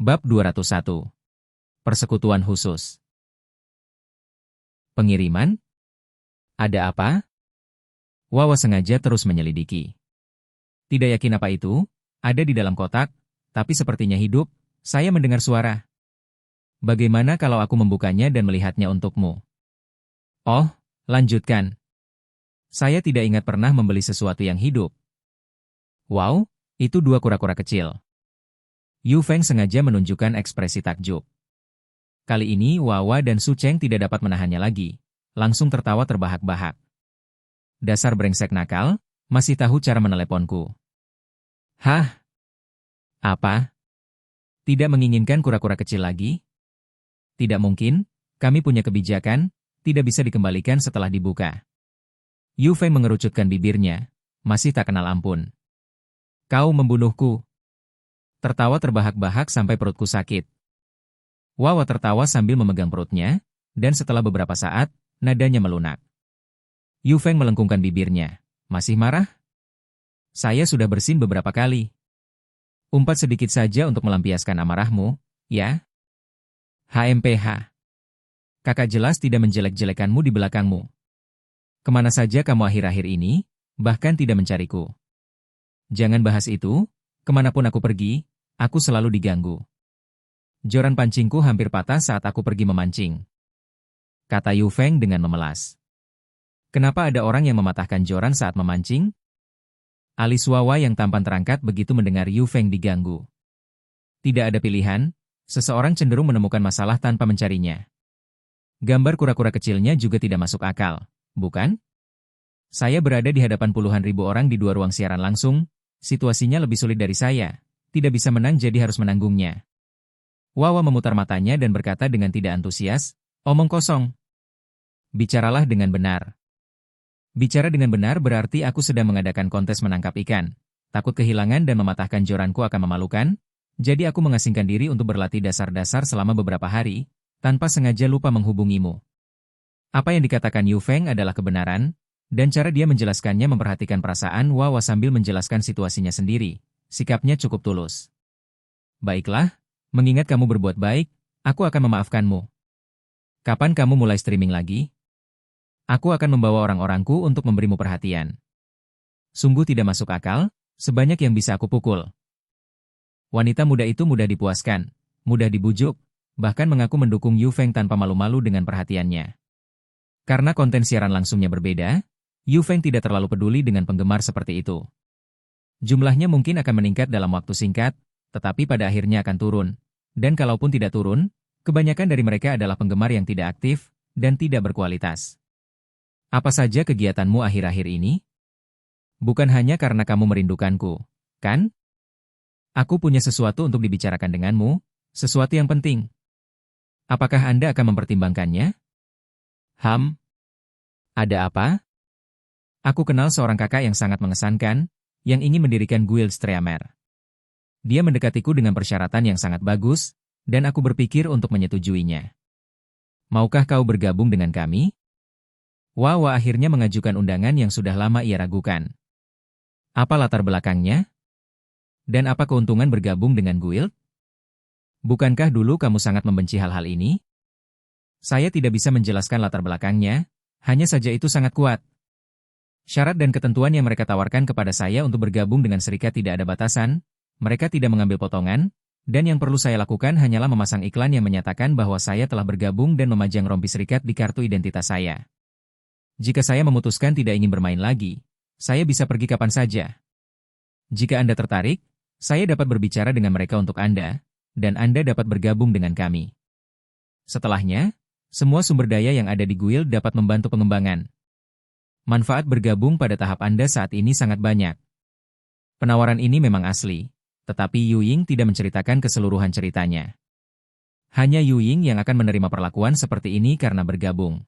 Bab 201. Persekutuan khusus. Pengiriman? Ada apa? Wawa sengaja terus menyelidiki. Tidak yakin apa itu, ada di dalam kotak, tapi sepertinya hidup, saya mendengar suara. Bagaimana kalau aku membukanya dan melihatnya untukmu? Oh, lanjutkan. Saya tidak ingat pernah membeli sesuatu yang hidup. Wow, itu dua kura-kura kecil. Yu Feng sengaja menunjukkan ekspresi takjub. Kali ini Wawa dan Su Cheng tidak dapat menahannya lagi, langsung tertawa terbahak-bahak. Dasar brengsek nakal, masih tahu cara meneleponku. Hah? Apa? Tidak menginginkan kura-kura kecil lagi? Tidak mungkin, kami punya kebijakan, tidak bisa dikembalikan setelah dibuka. Yu Feng mengerucutkan bibirnya, masih tak kenal ampun. Kau membunuhku. Tertawa terbahak-bahak sampai perutku sakit. Wawa tertawa sambil memegang perutnya, dan setelah beberapa saat, nadanya melunak. Yu Feng melengkungkan bibirnya. Masih marah? Saya sudah bersin beberapa kali. Umpat sedikit saja untuk melampiaskan amarahmu, ya? HMPH. Kakak jelas tidak menjelek-jelekanmu di belakangmu. Kemana saja kamu akhir-akhir ini, bahkan tidak mencariku. Jangan bahas itu, kemanapun aku pergi, aku selalu diganggu. Joran pancingku hampir patah saat aku pergi memancing. Kata Yu Feng dengan memelas. Kenapa ada orang yang mematahkan joran saat memancing? Alis Wawa yang tampan terangkat begitu mendengar Yu Feng diganggu. Tidak ada pilihan, seseorang cenderung menemukan masalah tanpa mencarinya. Gambar kura-kura kecilnya juga tidak masuk akal, bukan? Saya berada di hadapan puluhan ribu orang di dua ruang siaran langsung, situasinya lebih sulit dari saya. Tidak bisa menang jadi harus menanggungnya. Wawa memutar matanya dan berkata dengan tidak antusias, omong kosong. Bicaralah dengan benar. Bicara dengan benar berarti aku sedang mengadakan kontes menangkap ikan. Takut kehilangan dan mematahkan joranku akan memalukan, jadi aku mengasingkan diri untuk berlatih dasar-dasar selama beberapa hari, tanpa sengaja lupa menghubungimu. Apa yang dikatakan Yu Feng adalah kebenaran, dan cara dia menjelaskannya memperhatikan perasaan Wawa sambil menjelaskan situasinya sendiri. Sikapnya cukup tulus. Baiklah, mengingat kamu berbuat baik, aku akan memaafkanmu. Kapan kamu mulai streaming lagi? Aku akan membawa orang-orangku untuk memberimu perhatian. Sungguh tidak masuk akal, sebanyak yang bisa aku pukul. Wanita muda itu mudah dipuaskan, mudah dibujuk, bahkan mengaku mendukung Yu Feng tanpa malu-malu dengan perhatiannya. Karena konten siaran langsungnya berbeda, Yu Feng tidak terlalu peduli dengan penggemar seperti itu. Jumlahnya mungkin akan meningkat dalam waktu singkat, tetapi pada akhirnya akan turun. Dan kalaupun tidak turun, kebanyakan dari mereka adalah penggemar yang tidak aktif dan tidak berkualitas. Apa saja kegiatanmu akhir-akhir ini? Bukan hanya karena kamu merindukanku, kan? Aku punya sesuatu untuk dibicarakan denganmu, sesuatu yang penting. Apakah Anda akan mempertimbangkannya? Ada apa? Aku kenal seorang kakak yang sangat mengesankan, yang ingin mendirikan guild Streamer. Dia mendekatiku dengan persyaratan yang sangat bagus, dan aku berpikir untuk menyetujuinya. Maukah kau bergabung dengan kami? Wawa akhirnya mengajukan undangan yang sudah lama ia ragukan. Apa latar belakangnya? Dan apa keuntungan bergabung dengan guild? Bukankah dulu kamu sangat membenci hal-hal ini? Saya tidak bisa menjelaskan latar belakangnya, hanya saja itu sangat kuat. Syarat dan ketentuan yang mereka tawarkan kepada saya untuk bergabung dengan serikat tidak ada batasan, mereka tidak mengambil potongan, dan yang perlu saya lakukan hanyalah memasang iklan yang menyatakan bahwa saya telah bergabung dan memajang rompi serikat di kartu identitas saya. Jika saya memutuskan tidak ingin bermain lagi, saya bisa pergi kapan saja. Jika Anda tertarik, saya dapat berbicara dengan mereka untuk Anda, dan Anda dapat bergabung dengan kami. Setelahnya, semua sumber daya yang ada di guild dapat membantu pengembangan. Manfaat bergabung pada tahap Anda saat ini sangat banyak. Penawaran ini memang asli, tetapi Yu Ying tidak menceritakan keseluruhan ceritanya. Hanya Yu Ying yang akan menerima perlakuan seperti ini karena bergabung.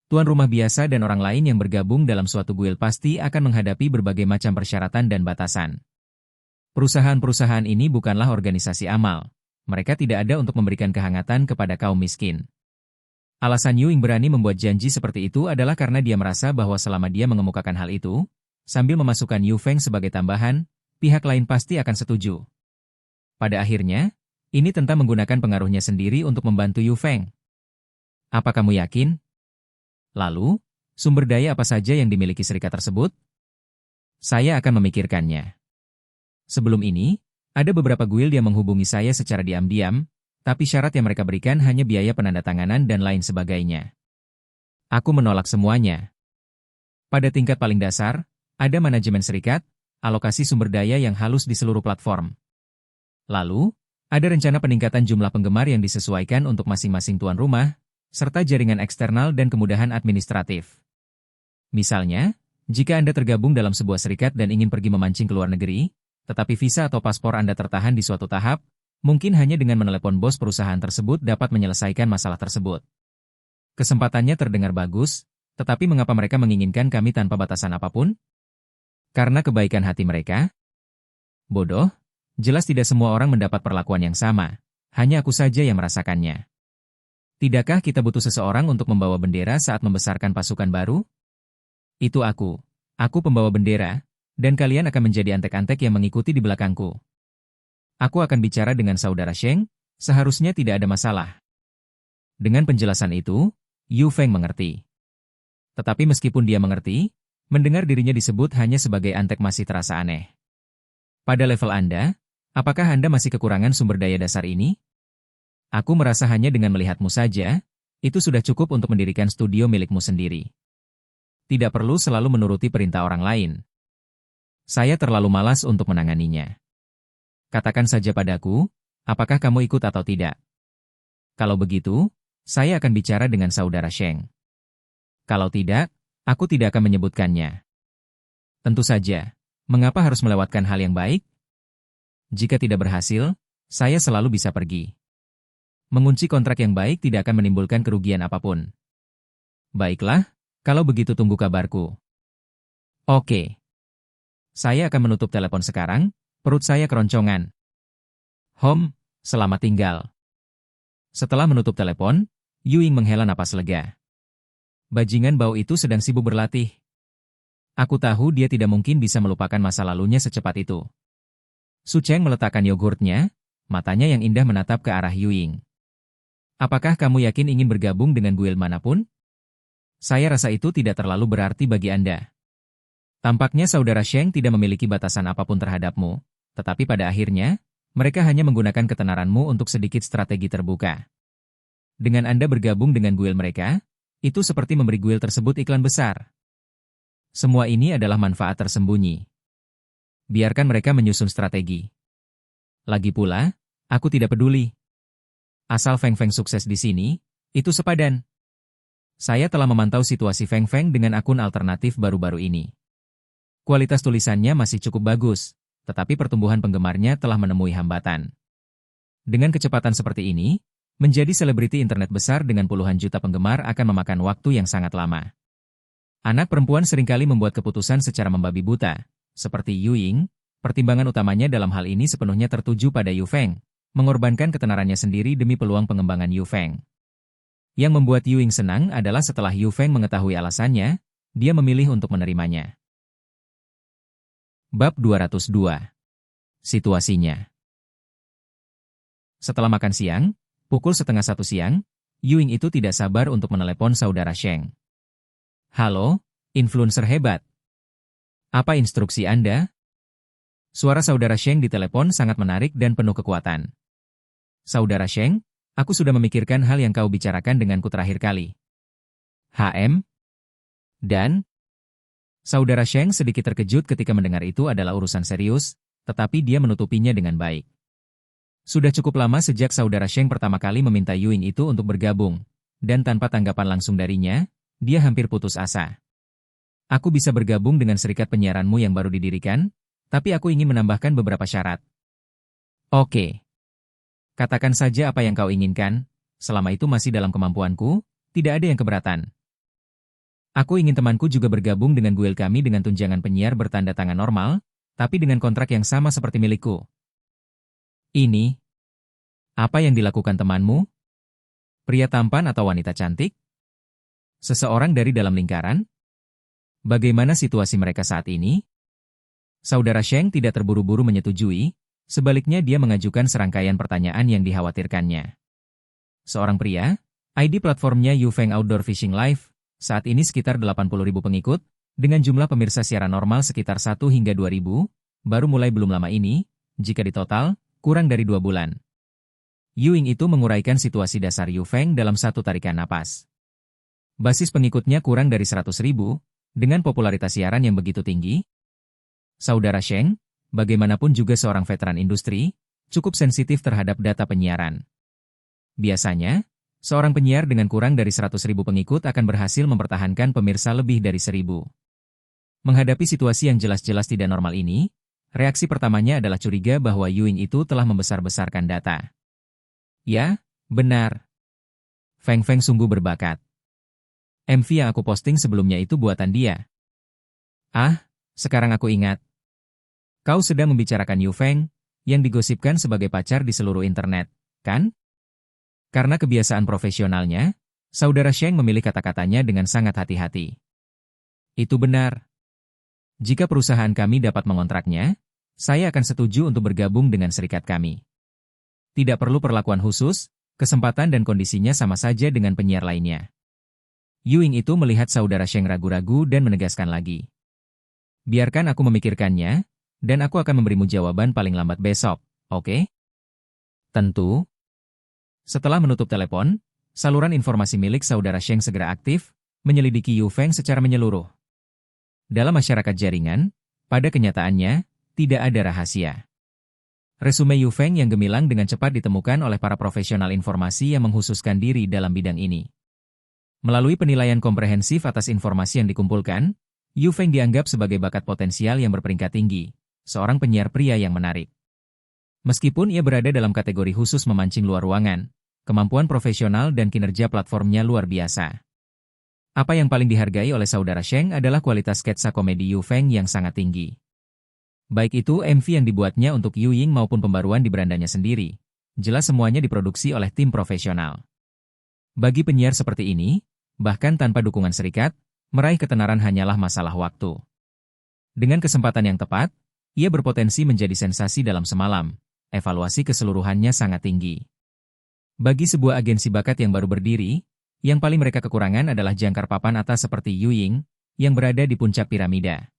Tuan rumah biasa dan orang lain yang bergabung dalam suatu guild pasti akan menghadapi berbagai macam persyaratan dan batasan. Perusahaan-perusahaan ini bukanlah organisasi amal. Mereka tidak ada untuk memberikan kehangatan kepada kaum miskin. Alasan Yu Ying berani membuat janji seperti itu adalah karena dia merasa bahwa selama dia mengemukakan hal itu, sambil memasukkan Yu Feng sebagai tambahan, pihak lain pasti akan setuju. Pada akhirnya, Ini tentang menggunakan pengaruhnya sendiri untuk membantu Yu Feng. Apa kamu yakin? Lalu, sumber daya apa saja yang dimiliki serikat tersebut? Saya akan memikirkannya. Sebelum ini, ada beberapa guild yang menghubungi saya secara diam-diam, tapi syarat yang mereka berikan hanya biaya penandatanganan dan lain sebagainya. Aku menolak semuanya. Pada tingkat paling dasar, ada manajemen serikat, alokasi sumber daya yang halus di seluruh platform. Lalu, ada rencana peningkatan jumlah penggemar yang disesuaikan untuk masing-masing tuan rumah, serta jaringan eksternal dan kemudahan administratif. Misalnya, jika Anda tergabung dalam sebuah serikat dan ingin pergi memancing ke luar negeri, tetapi visa atau paspor Anda tertahan di suatu tahap, mungkin hanya dengan menelepon bos perusahaan tersebut dapat menyelesaikan masalah tersebut. Kesempatannya terdengar bagus, tetapi mengapa mereka menginginkan kami tanpa batasan apapun? Karena kebaikan hati mereka? Bodoh, jelas tidak semua orang mendapat perlakuan yang sama, hanya aku saja yang merasakannya. Tidakkah kita butuh seseorang untuk membawa bendera saat membesarkan pasukan baru? Itu aku. Aku pembawa bendera, dan kalian akan menjadi antek-antek yang mengikuti di belakangku. Aku akan bicara dengan saudara Sheng, seharusnya tidak ada masalah. Dengan penjelasan itu, Yu Feng mengerti. Tetapi meskipun dia mengerti, mendengar dirinya disebut hanya sebagai antek masih terasa aneh. Pada level Anda, apakah Anda masih kekurangan sumber daya dasar ini? Aku merasa hanya dengan melihatmu saja, itu sudah cukup untuk mendirikan studio milikmu sendiri. Tidak perlu selalu menuruti perintah orang lain. Saya terlalu malas untuk menanganinya. Katakan saja padaku, apakah kamu ikut atau tidak? Kalau begitu, saya akan bicara dengan saudara Sheng. Kalau tidak, aku tidak akan menyebutkannya. Tentu saja, mengapa harus melewatkan hal yang baik? Jika tidak berhasil, saya selalu bisa pergi. Mengunci kontrak yang baik tidak akan menimbulkan kerugian apapun. Baiklah, kalau begitu tunggu kabarku. Oke. Saya akan menutup telepon sekarang, perut saya keroncongan. Selamat tinggal. Setelah menutup telepon, Yuying menghela napas lega. Bajingan bau itu sedang sibuk berlatih. Aku tahu dia tidak mungkin bisa melupakan masa lalunya secepat itu. Su Cheng meletakkan yogurtnya, matanya yang indah menatap ke arah Yuying. Apakah kamu yakin ingin bergabung dengan guild manapun? Saya rasa itu tidak terlalu berarti bagi Anda. Tampaknya saudara Sheng tidak memiliki batasan apapun terhadapmu, tetapi pada akhirnya, mereka hanya menggunakan ketenaranmu untuk sedikit strategi terbuka. Dengan Anda bergabung dengan guild mereka, itu seperti memberi guild tersebut iklan besar. Semua ini adalah manfaat tersembunyi. Biarkan mereka menyusun strategi. Lagi pula, aku tidak peduli. Asal Feng Feng sukses di sini, itu sepadan. Saya telah memantau situasi Feng Feng dengan akun alternatif baru-baru ini. Kualitas tulisannya masih cukup bagus, tetapi pertumbuhan penggemarnya telah menemui hambatan. Dengan kecepatan seperti ini, menjadi selebriti internet besar dengan puluhan juta penggemar akan memakan waktu yang sangat lama. Anak perempuan seringkali membuat keputusan secara membabi buta, seperti Yuying, pertimbangan utamanya dalam hal ini sepenuhnya tertuju pada Yu Feng, mengorbankan ketenarannya sendiri demi peluang pengembangan Yu Feng. Yang membuat Yuying senang adalah setelah Yu Feng mengetahui alasannya, dia memilih untuk menerimanya. Bab 202. Situasinya. Setelah makan siang, pukul 12:30 siang, Yuying itu tidak sabar untuk menelepon saudara Sheng. Halo, influencer hebat. Apa instruksi Anda? Suara saudara Sheng di telepon sangat menarik dan penuh kekuatan. Saudara Sheng, aku sudah memikirkan hal yang kau bicarakan denganku terakhir kali. Dan? Saudara Sheng sedikit terkejut ketika mendengar itu adalah urusan serius, tetapi dia menutupinya dengan baik. Sudah cukup lama sejak saudara Sheng pertama kali meminta Yuying itu untuk bergabung, dan tanpa tanggapan langsung darinya, dia hampir putus asa. Aku bisa bergabung dengan serikat penyiaranmu yang baru didirikan, tapi aku ingin menambahkan beberapa syarat. Oke. Katakan saja apa yang kau inginkan, selama itu masih dalam kemampuanku, tidak ada yang keberatan. Aku ingin temanku juga bergabung dengan guild kami dengan tunjangan penyiar bertanda tangan normal, tapi dengan kontrak yang sama seperti milikku. Ini, apa yang dilakukan temanmu? Pria tampan atau wanita cantik? Seseorang dari dalam lingkaran? Bagaimana situasi mereka saat ini? Saudara Sheng tidak terburu-buru menyetujui, Sebaliknya dia mengajukan serangkaian pertanyaan yang dikhawatirkannya. Seorang pria, ID platformnya Yufeng Outdoor Fishing Live, saat ini sekitar 80.000 pengikut, dengan jumlah pemirsa siaran normal sekitar 1 hingga 2.000, baru mulai belum lama ini, jika ditotal, kurang dari 2 bulan. Yuing itu menguraikan situasi dasar Yufeng dalam satu tarikan napas. Basis pengikutnya kurang dari 100.000, dengan popularitas siaran yang begitu tinggi. Saudara Sheng, bagaimanapun juga seorang veteran industri, cukup sensitif terhadap data penyiaran. Biasanya, seorang penyiar dengan kurang dari 100.000 pengikut akan berhasil mempertahankan pemirsa lebih dari 1.000. Menghadapi situasi yang jelas-jelas tidak normal ini, reaksi pertamanya adalah curiga bahwa Yuing itu telah membesar-besarkan data. Ya, benar. Feng Feng sungguh berbakat. MV yang aku posting sebelumnya itu buatan dia. Ah, sekarang aku ingat. Kau sedang membicarakan Yufeng, yang digosipkan sebagai pacar di seluruh internet, kan? Karena kebiasaan profesionalnya, saudara Sheng memilih kata-katanya dengan sangat hati-hati. Itu benar. Jika perusahaan kami dapat mengontraknya, saya akan setuju untuk bergabung dengan serikat kami. Tidak perlu perlakuan khusus, kesempatan dan kondisinya sama saja dengan penyiar lainnya. Yuing itu melihat saudara Sheng ragu-ragu dan menegaskan lagi. Biarkan aku memikirkannya, dan aku akan memberimu jawaban paling lambat besok, oke? Tentu. Setelah menutup telepon, saluran informasi milik saudara Sheng segera aktif, menyelidiki Yufeng secara menyeluruh. Dalam masyarakat jaringan, pada kenyataannya, tidak ada rahasia. Resume Yufeng yang gemilang dengan cepat ditemukan oleh para profesional informasi yang menghususkan diri dalam bidang ini. Melalui penilaian komprehensif atas informasi yang dikumpulkan, Yufeng dianggap sebagai bakat potensial yang berperingkat tinggi, seorang penyiar pria yang menarik. Meskipun ia berada dalam kategori khusus memancing luar ruangan, kemampuan profesional dan kinerja platformnya luar biasa. Apa yang paling dihargai oleh saudara Sheng adalah kualitas sketsa komedi Yufeng yang sangat tinggi. Baik itu MV yang dibuatnya untuk Yuing maupun pembaruan di berandanya sendiri, jelas semuanya diproduksi oleh tim profesional. Bagi penyiar seperti ini, bahkan tanpa dukungan serikat, meraih ketenaran hanyalah masalah waktu. Dengan kesempatan yang tepat, ia berpotensi menjadi sensasi dalam semalam, evaluasi keseluruhannya sangat tinggi. Bagi sebuah agensi bakat yang baru berdiri, yang paling mereka kekurangan adalah jangkar papan atas seperti Yuing, yang berada di puncak piramida.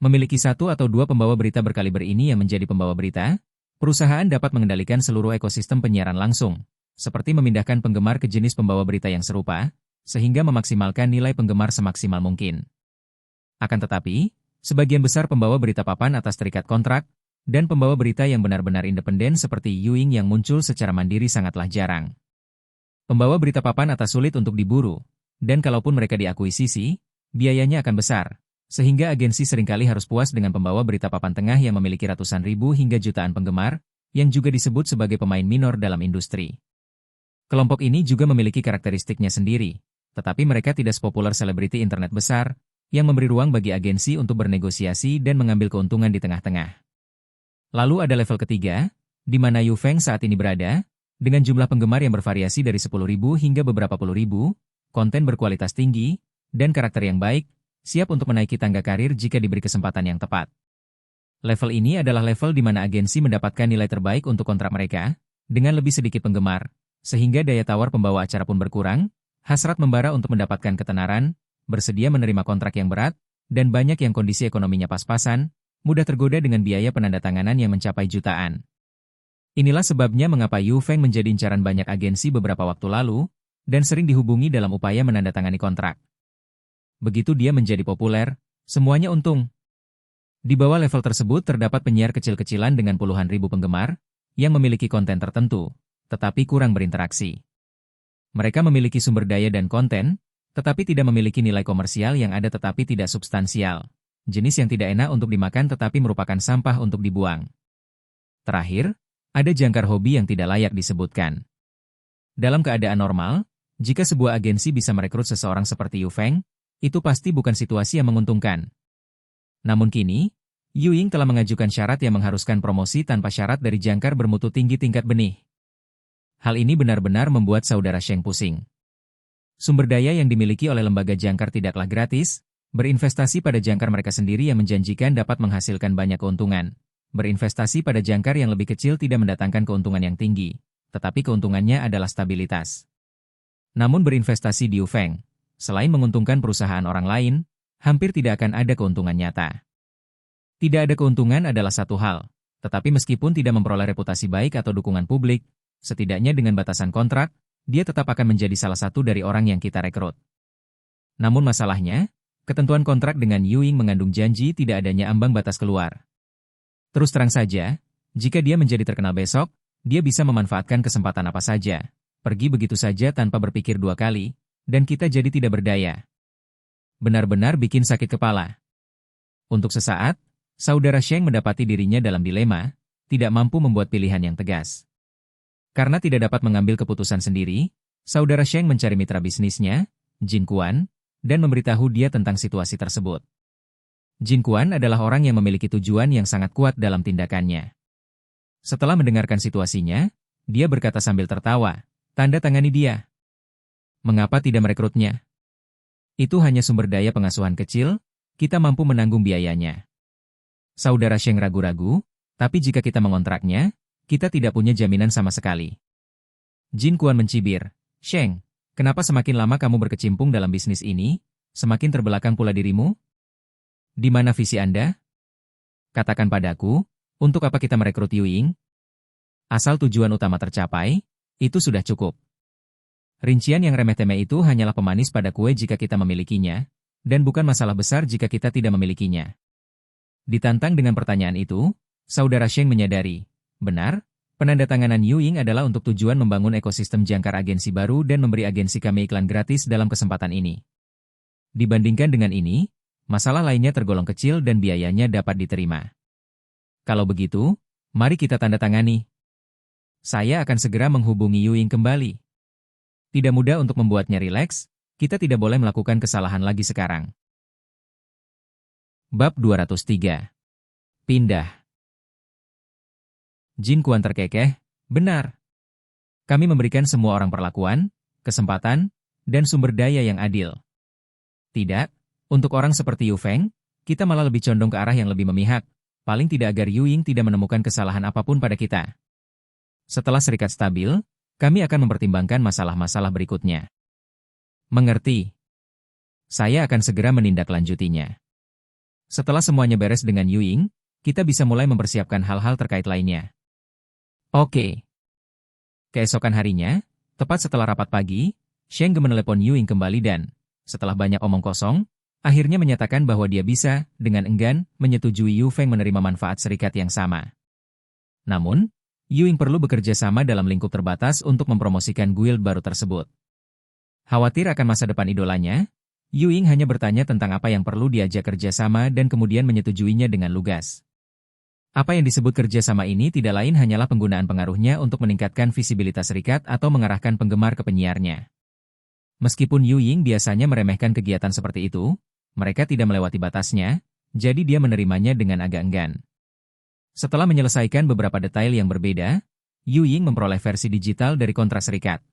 Memiliki 1 atau 2 pembawa berita berkaliber ini yang menjadi pembawa berita, perusahaan dapat mengendalikan seluruh ekosistem penyiaran langsung, seperti memindahkan penggemar ke jenis pembawa berita yang serupa, sehingga memaksimalkan nilai penggemar semaksimal mungkin. Akan tetapi, sebagian besar pembawa berita papan atas terikat kontrak, dan pembawa berita yang benar-benar independen seperti Yuing yang muncul secara mandiri sangatlah jarang. Pembawa berita papan atas sulit untuk diburu, dan kalaupun mereka diakuisisi, biayanya akan besar. Sehingga agensi seringkali harus puas dengan pembawa berita papan tengah yang memiliki ratusan ribu hingga jutaan penggemar, yang juga disebut sebagai pemain minor dalam industri. Kelompok ini juga memiliki karakteristiknya sendiri, tetapi mereka tidak sepopuler selebriti internet besar, yang memberi ruang bagi agensi untuk bernegosiasi dan mengambil keuntungan di tengah-tengah. Lalu ada level ketiga, di mana Yufeng saat ini berada, dengan jumlah penggemar yang bervariasi dari 10.000 hingga beberapa puluh ribu, konten berkualitas tinggi, dan karakter yang baik, siap untuk menaiki tangga karir jika diberi kesempatan yang tepat. Level ini adalah level di mana agensi mendapatkan nilai terbaik untuk kontrak mereka, dengan lebih sedikit penggemar, sehingga daya tawar pembawa acara pun berkurang, hasrat membara untuk mendapatkan ketenaran, bersedia menerima kontrak yang berat, dan banyak yang kondisi ekonominya pas-pasan, mudah tergoda dengan biaya penandatanganan yang mencapai jutaan. Inilah sebabnya mengapa Yufeng menjadi incaran banyak agensi beberapa waktu lalu, dan sering dihubungi dalam upaya menandatangani kontrak. Begitu dia menjadi populer, semuanya untung. Di bawah level tersebut terdapat penyiar kecil-kecilan dengan puluhan ribu penggemar, yang memiliki konten tertentu, tetapi kurang berinteraksi. Mereka memiliki sumber daya dan konten, tetapi tidak memiliki nilai komersial yang ada tetapi tidak substansial. Jenis yang tidak enak untuk dimakan tetapi merupakan sampah untuk dibuang. Terakhir, ada jangkar hobi yang tidak layak disebutkan. Dalam keadaan normal, jika sebuah agensi bisa merekrut seseorang seperti Yufeng, itu pasti bukan situasi yang menguntungkan. Namun kini, Yuing telah mengajukan syarat yang mengharuskan promosi tanpa syarat dari jangkar bermutu tinggi tingkat benih. Hal ini benar-benar membuat saudara Sheng pusing. Sumber daya yang dimiliki oleh lembaga jangkar tidaklah gratis, berinvestasi pada jangkar mereka sendiri yang menjanjikan dapat menghasilkan banyak keuntungan, berinvestasi pada jangkar yang lebih kecil tidak mendatangkan keuntungan yang tinggi, tetapi keuntungannya adalah stabilitas. Namun berinvestasi di Yufeng, selain menguntungkan perusahaan orang lain, hampir tidak akan ada keuntungan nyata. Tidak ada keuntungan adalah satu hal, tetapi meskipun tidak memperoleh reputasi baik atau dukungan publik, setidaknya dengan batasan kontrak, dia tetap akan menjadi salah satu dari orang yang kita rekrut. Namun masalahnya, ketentuan kontrak dengan Ewing mengandung janji tidak adanya ambang batas keluar. Terus terang saja, jika dia menjadi terkenal besok, dia bisa memanfaatkan kesempatan apa saja, pergi begitu saja tanpa berpikir dua kali, dan kita jadi tidak berdaya. Benar-benar bikin sakit kepala. Untuk sesaat, saudara Sheng mendapati dirinya dalam dilema, tidak mampu membuat pilihan yang tegas. Karena tidak dapat mengambil keputusan sendiri, saudara Sheng mencari mitra bisnisnya, Jin Kuan, dan memberitahu dia tentang situasi tersebut. Jin Kuan adalah orang yang memiliki tujuan yang sangat kuat dalam tindakannya. Setelah mendengarkan situasinya, dia berkata sambil tertawa, "Tanda tangani dia. Mengapa tidak merekrutnya? Itu hanya sumber daya pengasuhan kecil, kita mampu menanggung biayanya." Saudara Sheng ragu-ragu, "Tapi jika kita mengontraknya, kita tidak punya jaminan sama sekali." Jin Kuan mencibir, "Sheng, kenapa semakin lama kamu berkecimpung dalam bisnis ini, semakin terbelakang pula dirimu? Di mana visi Anda? Katakan padaku, untuk apa kita merekrut Ewing? Asal tujuan utama tercapai, itu sudah cukup. Rincian yang remeh-temeh itu hanyalah pemanis pada kue jika kita memilikinya, dan bukan masalah besar jika kita tidak memilikinya." Ditantang dengan pertanyaan itu, saudara Sheng menyadari, benar, penandatanganan Ewing adalah untuk tujuan membangun ekosistem jangkar agensi baru dan memberi agensi kami iklan gratis dalam kesempatan ini. Dibandingkan dengan ini, masalah lainnya tergolong kecil dan biayanya dapat diterima. Kalau begitu, mari kita tanda tangani. Saya akan segera menghubungi Ewing kembali. Tidak mudah untuk membuatnya rileks, kita tidak boleh melakukan kesalahan lagi sekarang. Bab 203. Pindah. Jin Kuan terkekeh, "Benar. Kami memberikan semua orang perlakuan, kesempatan, dan sumber daya yang adil. Tidak, untuk orang seperti Yufeng, kita malah lebih condong ke arah yang lebih memihak, paling tidak agar Ewing tidak menemukan kesalahan apapun pada kita. Setelah serikat stabil, kami akan mempertimbangkan masalah-masalah berikutnya." Mengerti. Saya akan segera menindaklanjutinya. Setelah semuanya beres dengan Ewing, kita bisa mulai mempersiapkan hal-hal terkait lainnya. Oke. Keesokan harinya, tepat setelah rapat pagi, Sheng Ge menelepon Ewing kembali dan, setelah banyak omong kosong, akhirnya menyatakan bahwa dia bisa, dengan enggan, menyetujui Yufeng menerima manfaat serikat yang sama. Namun, Ewing perlu bekerja sama dalam lingkup terbatas untuk mempromosikan guild baru tersebut. Khawatir akan masa depan idolanya, Ewing hanya bertanya tentang apa yang perlu diajak kerjasama dan kemudian menyetujuinya dengan lugas. Apa yang disebut kerjasama ini tidak lain hanyalah penggunaan pengaruhnya untuk meningkatkan visibilitas serikat atau mengarahkan penggemar ke penyiarnya. Meskipun Ewing biasanya meremehkan kegiatan seperti itu, mereka tidak melewati batasnya, jadi dia menerimanya dengan agak enggan. Setelah menyelesaikan beberapa detail yang berbeda, Ewing memperoleh versi digital dari kontrak serikat.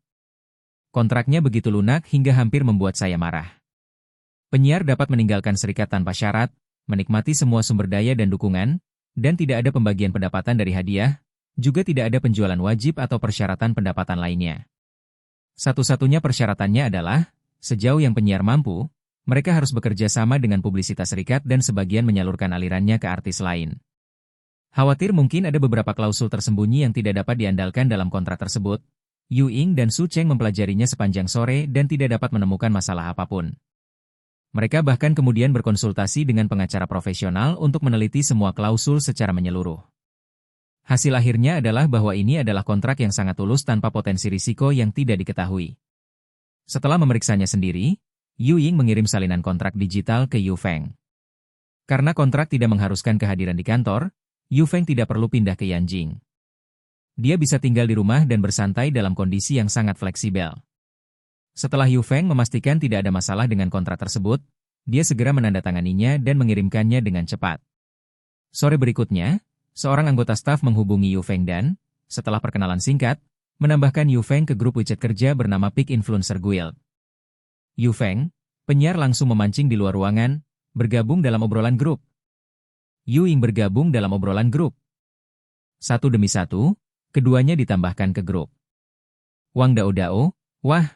Kontraknya begitu lunak hingga hampir membuat saya marah. Penyiar dapat meninggalkan serikat tanpa syarat, menikmati semua sumber daya dan dukungan, dan tidak ada pembagian pendapatan dari hadiah, juga tidak ada penjualan wajib atau persyaratan pendapatan lainnya. Satu-satunya persyaratannya adalah, sejauh yang penyiar mampu, mereka harus bekerja sama dengan publisitas serikat dan sebagian menyalurkan alirannya ke artis lain. Khawatir mungkin ada beberapa klausul tersembunyi yang tidak dapat diandalkan dalam kontrak tersebut, Ewing dan Su Cheng mempelajarinya sepanjang sore dan tidak dapat menemukan masalah apapun. Mereka bahkan kemudian berkonsultasi dengan pengacara profesional untuk meneliti semua klausul secara menyeluruh. Hasil akhirnya adalah bahwa ini adalah kontrak yang sangat tulus tanpa potensi risiko yang tidak diketahui. Setelah memeriksanya sendiri, Ewing mengirim salinan kontrak digital ke Yufeng. Karena kontrak tidak mengharuskan kehadiran di kantor, Yufeng tidak perlu pindah ke Yanjing. Dia bisa tinggal di rumah dan bersantai dalam kondisi yang sangat fleksibel. Setelah Yufeng memastikan tidak ada masalah dengan kontrak tersebut, dia segera menandatanganinya dan mengirimkannya dengan cepat. Sore berikutnya, seorang anggota staf menghubungi Yufeng dan, setelah perkenalan singkat, menambahkan Yufeng ke grup WeChat kerja bernama Peak Influencer Guild. Yufeng, penyiar langsung memancing di luar ruangan, bergabung dalam obrolan grup. Ewing bergabung dalam obrolan grup, Satu demi satu, keduanya ditambahkan ke grup. Wang Dao Dao, wah.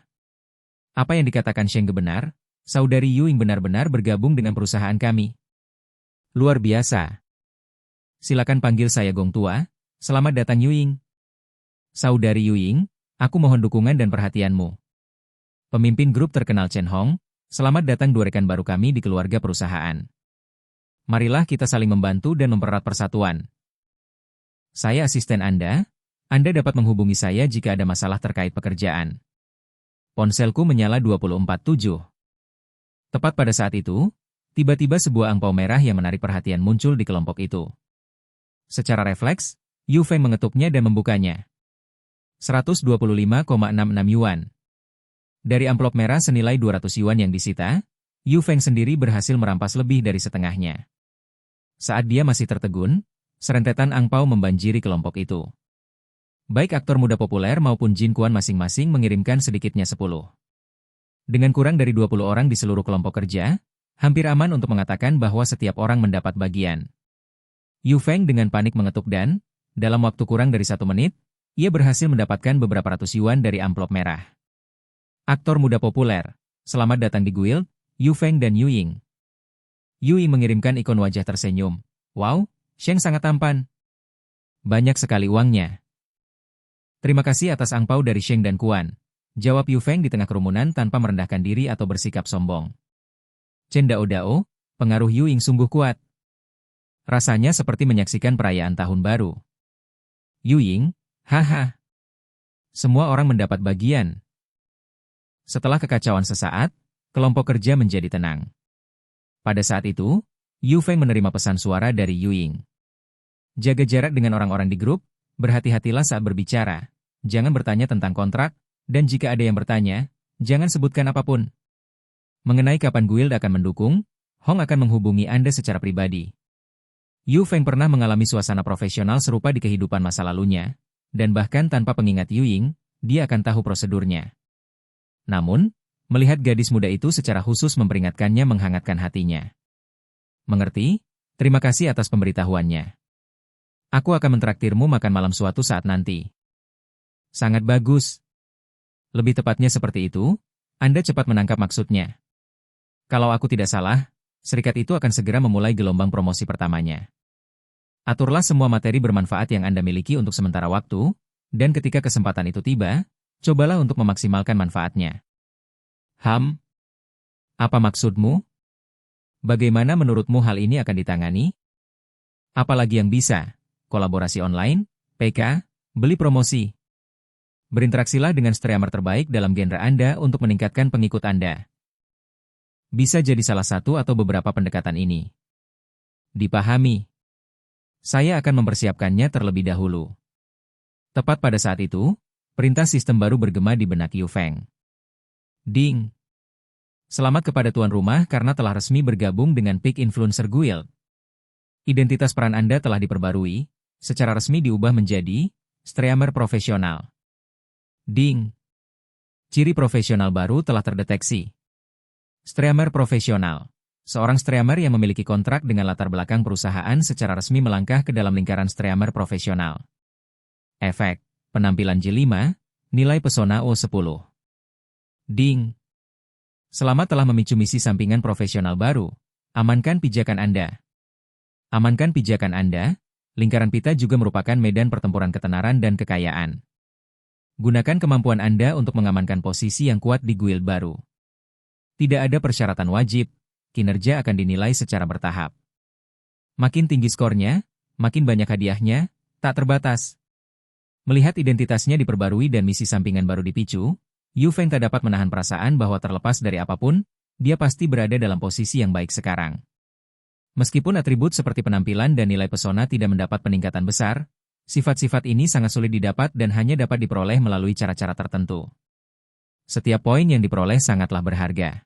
Apa yang dikatakan Sheng Ge benar? Saudari Yuying benar-benar bergabung dengan perusahaan kami. Luar biasa. Silakan panggil saya Gong Tua. Selamat datang Yuying. Saudari Yuying, aku mohon dukungan dan perhatianmu. Pemimpin grup terkenal Chen Hong, selamat datang dua rekan baru kami di keluarga perusahaan. Marilah kita saling membantu dan mempererat persatuan. Saya asisten Anda dapat menghubungi saya jika ada masalah terkait pekerjaan. Ponselku menyala 24/7. Tepat pada saat itu, tiba-tiba sebuah angpau merah yang menarik perhatian muncul di kelompok itu. Secara refleks, Yu Feng mengetuknya dan membukanya. 125,66 yuan. Dari amplop merah senilai 200 yuan yang disita, Yu Feng sendiri berhasil merampas lebih dari setengahnya. Saat dia masih tertegun, serentetan angpau membanjiri kelompok itu. Baik aktor muda populer maupun Jin Kuan masing-masing mengirimkan sedikitnya 10. Dengan kurang dari 20 orang di seluruh kelompok kerja, hampir aman untuk mengatakan bahwa setiap orang mendapat bagian. Yu Feng dengan panik mengetuk dan, dalam waktu kurang dari 1 menit, ia berhasil mendapatkan beberapa ratus yuan dari amplop merah. Aktor muda populer, selamat datang di guild, Yu Feng dan Yuying. Yuying mengirimkan ikon wajah tersenyum. Wow, Sheng sangat tampan. Banyak sekali uangnya. Terima kasih atas angpau dari Sheng dan Kuan, jawab Yu Feng di tengah kerumunan tanpa merendahkan diri atau bersikap sombong. Chen Dao Dao, pengaruh Yuying sungguh kuat. Rasanya seperti menyaksikan perayaan tahun baru. Yuying, haha. Semua orang mendapat bagian. Setelah kekacauan sesaat, kelompok kerja menjadi tenang. Pada saat itu, Yu Feng menerima pesan suara dari Yuying. Jaga jarak dengan orang-orang di grup, berhati-hatilah saat berbicara, jangan bertanya tentang kontrak, dan jika ada yang bertanya, jangan sebutkan apapun. Mengenai kapan guild akan mendukung, Hong akan menghubungi Anda secara pribadi. Yu Feng pernah mengalami suasana profesional serupa di kehidupan masa lalunya, dan bahkan tanpa pengingat Yuying, dia akan tahu prosedurnya. Namun, melihat gadis muda itu secara khusus memperingatkannya menghangatkan hatinya. Mengerti? Terima kasih atas pemberitahuannya. Aku akan mentraktirmu makan malam suatu saat nanti. Sangat bagus. Lebih tepatnya seperti itu, Anda cepat menangkap maksudnya. Kalau aku tidak salah, serikat itu akan segera memulai gelombang promosi pertamanya. Aturlah semua materi bermanfaat yang Anda miliki untuk sementara waktu, dan ketika kesempatan itu tiba, cobalah untuk memaksimalkan manfaatnya. Apa maksudmu? Bagaimana menurutmu hal ini akan ditangani? Apalagi yang bisa? Kolaborasi online, PK, beli promosi. Berinteraksilah dengan streamer terbaik dalam genre Anda untuk meningkatkan pengikut Anda. Bisa jadi salah satu atau beberapa pendekatan ini. Dipahami. Saya akan mempersiapkannya terlebih dahulu. Tepat pada saat itu, perintah sistem baru bergema di benak Yu Feng. Ding. Selamat kepada tuan rumah karena telah resmi bergabung dengan Peak Influencer Guild. Identitas peran Anda telah diperbarui, secara resmi diubah menjadi streamer profesional. Ding. Ciri profesional baru telah terdeteksi. Streamer profesional. Seorang streamer yang memiliki kontrak dengan latar belakang perusahaan secara resmi melangkah ke dalam lingkaran streamer profesional. Efek. Penampilan J5, nilai pesona O10. Ding. Selamat telah memicu misi sampingan profesional baru. Amankan pijakan Anda. Amankan pijakan Anda, lingkaran pita juga merupakan medan pertempuran ketenaran dan kekayaan. Gunakan kemampuan Anda untuk mengamankan posisi yang kuat di guild baru. Tidak ada persyaratan wajib, kinerja akan dinilai secara bertahap. Makin tinggi skornya, makin banyak hadiahnya, tak terbatas. Melihat identitasnya diperbarui dan misi sampingan baru dipicu, Yu Feng tak dapat menahan perasaan bahwa terlepas dari apapun, dia pasti berada dalam posisi yang baik sekarang. Meskipun atribut seperti penampilan dan nilai pesona tidak mendapat peningkatan besar, sifat-sifat ini sangat sulit didapat dan hanya dapat diperoleh melalui cara-cara tertentu. Setiap poin yang diperoleh sangatlah berharga.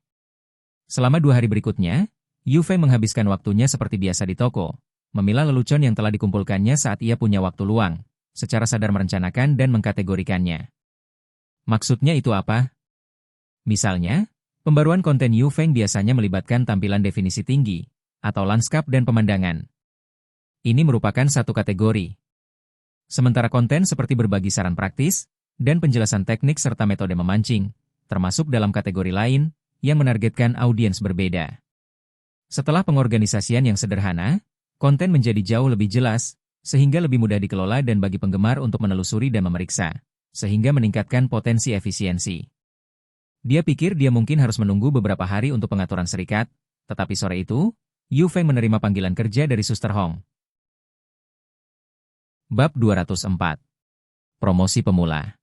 Selama 2 hari berikutnya, Yu Feng menghabiskan waktunya seperti biasa di toko, memilah lelucon yang telah dikumpulkannya saat ia punya waktu luang, secara sadar merencanakan dan mengkategorikannya. Maksudnya itu apa? Misalnya, pembaruan konten Yu Feng biasanya melibatkan tampilan definisi tinggi, atau lanskap dan pemandangan. Ini merupakan satu kategori. Sementara konten seperti berbagi saran praktis, dan penjelasan teknik serta metode memancing, termasuk dalam kategori lain, yang menargetkan audiens berbeda. Setelah pengorganisasian yang sederhana, konten menjadi jauh lebih jelas, sehingga lebih mudah dikelola dan bagi penggemar untuk menelusuri dan memeriksa, sehingga meningkatkan potensi efisiensi. Dia pikir dia mungkin harus menunggu beberapa hari untuk pengaturan serikat, tetapi sore itu, Yu Feng menerima panggilan kerja dari Suster Hong. Bab 204. Promosi Pemula.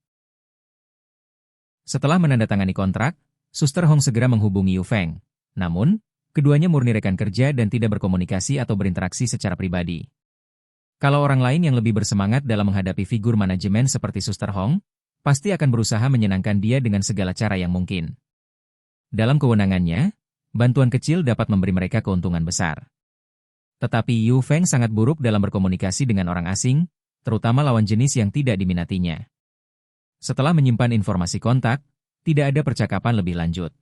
Setelah menandatangani kontrak, Suster Hong segera menghubungi Yu Feng. Namun, keduanya murni rekan kerja dan tidak berkomunikasi atau berinteraksi secara pribadi. Kalau orang lain yang lebih bersemangat dalam menghadapi figur manajemen seperti Suster Hong, pasti akan berusaha menyenangkan dia dengan segala cara yang mungkin. Dalam kewenangannya, bantuan kecil dapat memberi mereka keuntungan besar. Tetapi Yu Feng sangat buruk dalam berkomunikasi dengan orang asing, terutama lawan jenis yang tidak diminatinya. Setelah menyimpan informasi kontak, tidak ada percakapan lebih lanjut.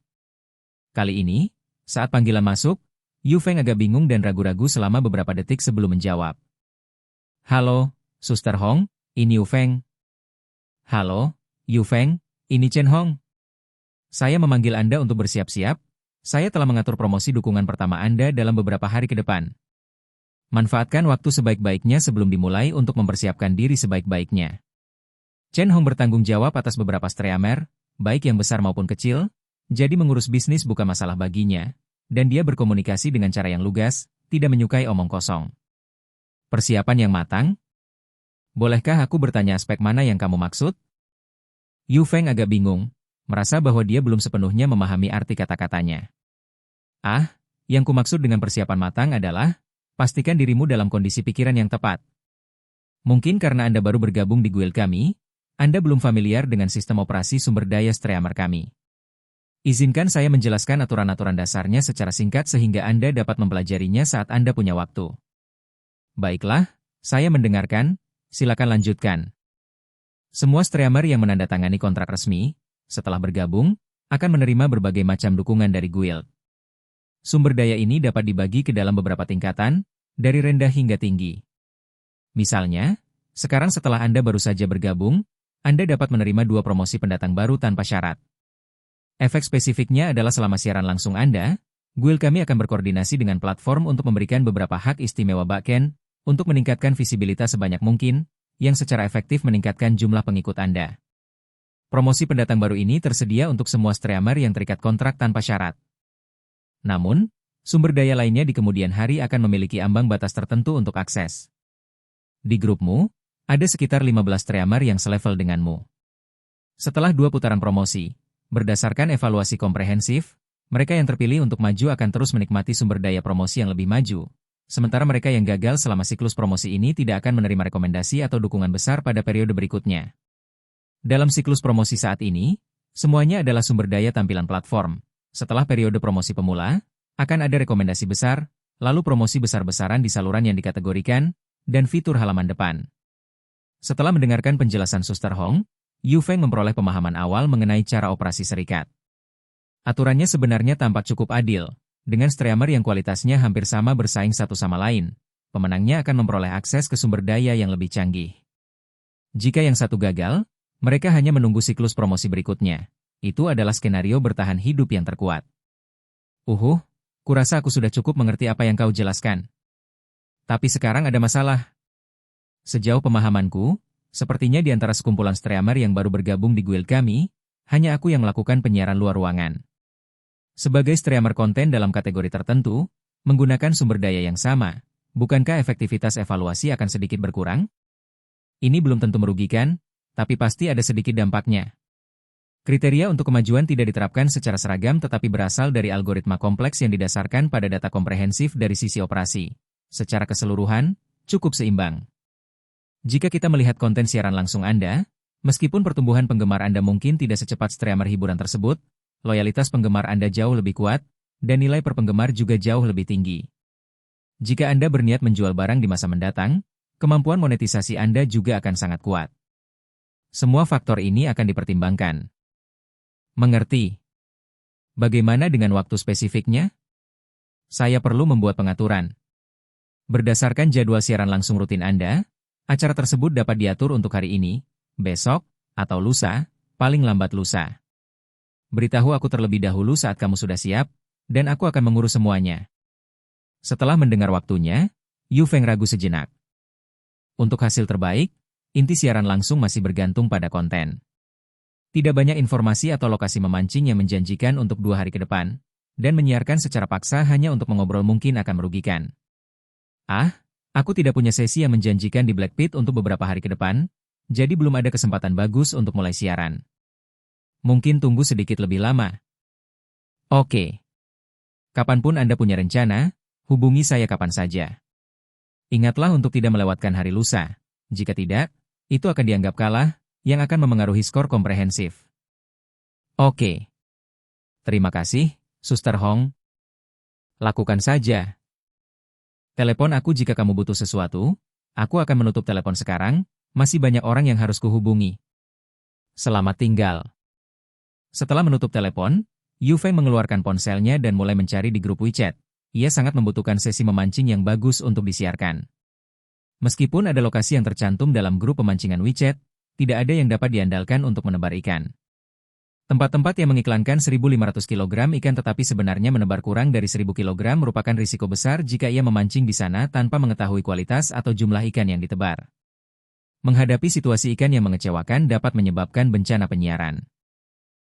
Kali ini, saat panggilan masuk, Yu Feng agak bingung dan ragu-ragu selama beberapa detik sebelum menjawab. Halo, Suster Hong, ini Yu Feng. Halo, Yu Feng, ini Chen Hong. Saya memanggil Anda untuk bersiap-siap. Saya telah mengatur promosi dukungan pertama Anda dalam beberapa hari ke depan. Manfaatkan waktu sebaik-baiknya sebelum dimulai untuk mempersiapkan diri sebaik-baiknya. Chen Hong bertanggung jawab atas beberapa streamer, baik yang besar maupun kecil, jadi mengurus bisnis bukan masalah baginya, dan dia berkomunikasi dengan cara yang lugas, tidak menyukai omong kosong. Persiapan yang matang? Bolehkah aku bertanya aspek mana yang kamu maksud? Yu Feng agak bingung, merasa bahwa dia belum sepenuhnya memahami arti kata-katanya. Yang kumaksud dengan persiapan matang adalah, pastikan dirimu dalam kondisi pikiran yang tepat. Mungkin karena Anda baru bergabung di guild kami, Anda belum familiar dengan sistem operasi sumber daya streamer kami. Izinkan saya menjelaskan aturan-aturan dasarnya secara singkat sehingga Anda dapat mempelajarinya saat Anda punya waktu. Baiklah, saya mendengarkan, silakan lanjutkan. Semua streamer yang menandatangani kontrak resmi, setelah bergabung, akan menerima berbagai macam dukungan dari guild. Sumber daya ini dapat dibagi ke dalam beberapa tingkatan, dari rendah hingga tinggi. Misalnya, sekarang setelah Anda baru saja bergabung, Anda dapat menerima 2 promosi pendatang baru tanpa syarat. Efek spesifiknya adalah selama siaran langsung Anda, guild kami akan berkoordinasi dengan platform untuk memberikan beberapa hak istimewa backend untuk meningkatkan visibilitas sebanyak mungkin, yang secara efektif meningkatkan jumlah pengikut Anda. Promosi pendatang baru ini tersedia untuk semua streamer yang terikat kontrak tanpa syarat. Namun, sumber daya lainnya di kemudian hari akan memiliki ambang batas tertentu untuk akses. Di grupmu, ada sekitar 15 streamer yang selevel denganmu. Setelah 2 putaran promosi, berdasarkan evaluasi komprehensif, mereka yang terpilih untuk maju akan terus menikmati sumber daya promosi yang lebih maju, sementara mereka yang gagal selama siklus promosi ini tidak akan menerima rekomendasi atau dukungan besar pada periode berikutnya. Dalam siklus promosi saat ini, semuanya adalah sumber daya tampilan platform. Setelah periode promosi pemula, akan ada rekomendasi besar, lalu promosi besar-besaran di saluran yang dikategorikan, dan fitur halaman depan. Setelah mendengarkan penjelasan Suster Hong, Yu Feng memperoleh pemahaman awal mengenai cara operasi serikat. Aturannya sebenarnya tampak cukup adil, dengan streamer yang kualitasnya hampir sama bersaing satu sama lain. Pemenangnya akan memperoleh akses ke sumber daya yang lebih canggih. Jika yang satu gagal, mereka hanya menunggu siklus promosi berikutnya. Itu adalah skenario bertahan hidup yang terkuat. Kurasa aku sudah cukup mengerti apa yang kau jelaskan. Tapi sekarang ada masalah. Sejauh pemahamanku, sepertinya di antara sekumpulan streamer yang baru bergabung di guild kami, hanya aku yang melakukan penyiaran luar ruangan. Sebagai streamer konten dalam kategori tertentu, menggunakan sumber daya yang sama, bukankah efektivitas evaluasi akan sedikit berkurang? Ini belum tentu merugikan, tapi pasti ada sedikit dampaknya. Kriteria untuk kemajuan tidak diterapkan secara seragam tetapi berasal dari algoritma kompleks yang didasarkan pada data komprehensif dari sisi operasi. Secara keseluruhan, cukup seimbang. Jika kita melihat konten siaran langsung Anda, meskipun pertumbuhan penggemar Anda mungkin tidak secepat streamer hiburan tersebut, loyalitas penggemar Anda jauh lebih kuat, dan nilai per penggemar juga jauh lebih tinggi. Jika Anda berniat menjual barang di masa mendatang, kemampuan monetisasi Anda juga akan sangat kuat. Semua faktor ini akan dipertimbangkan. Mengerti. Bagaimana dengan waktu spesifiknya? Saya perlu membuat pengaturan. Berdasarkan jadwal siaran langsung rutin Anda, Acara tersebut dapat diatur untuk hari ini, besok, atau lusa, paling lambat lusa. Beritahu aku terlebih dahulu saat kamu sudah siap, dan aku akan mengurus semuanya. Setelah mendengar waktunya, Yu Feng ragu sejenak. Untuk hasil terbaik, inti siaran langsung masih bergantung pada konten. Tidak banyak informasi atau lokasi memancing yang menjanjikan untuk 2 hari ke depan, dan menyiarkan secara paksa hanya untuk mengobrol mungkin akan merugikan. Aku tidak punya sesi yang menjanjikan di Black Pit untuk beberapa hari ke depan, jadi belum ada kesempatan bagus untuk mulai siaran. Mungkin tunggu sedikit lebih lama. Oke. Kapanpun Anda punya rencana, hubungi saya kapan saja. Ingatlah untuk tidak melewatkan hari lusa. Jika tidak, itu akan dianggap kalah, yang akan memengaruhi skor komprehensif. Oke. Terima kasih, Suster Hong. Lakukan saja. Telepon aku jika kamu butuh sesuatu. Aku akan menutup telepon sekarang, masih banyak orang yang harus kuhubungi. Selamat tinggal. Setelah menutup telepon, Yu Feng mengeluarkan ponselnya dan mulai mencari di grup WeChat. Ia sangat membutuhkan sesi memancing yang bagus untuk disiarkan. Meskipun ada lokasi yang tercantum dalam grup pemancingan WeChat, tidak ada yang dapat diandalkan untuk menebar ikan. Tempat-tempat yang mengiklankan 1.500 kg ikan tetapi sebenarnya menebar kurang dari 1.000 kg merupakan risiko besar jika ia memancing di sana tanpa mengetahui kualitas atau jumlah ikan yang ditebar. Menghadapi situasi ikan yang mengecewakan dapat menyebabkan bencana penyiaran.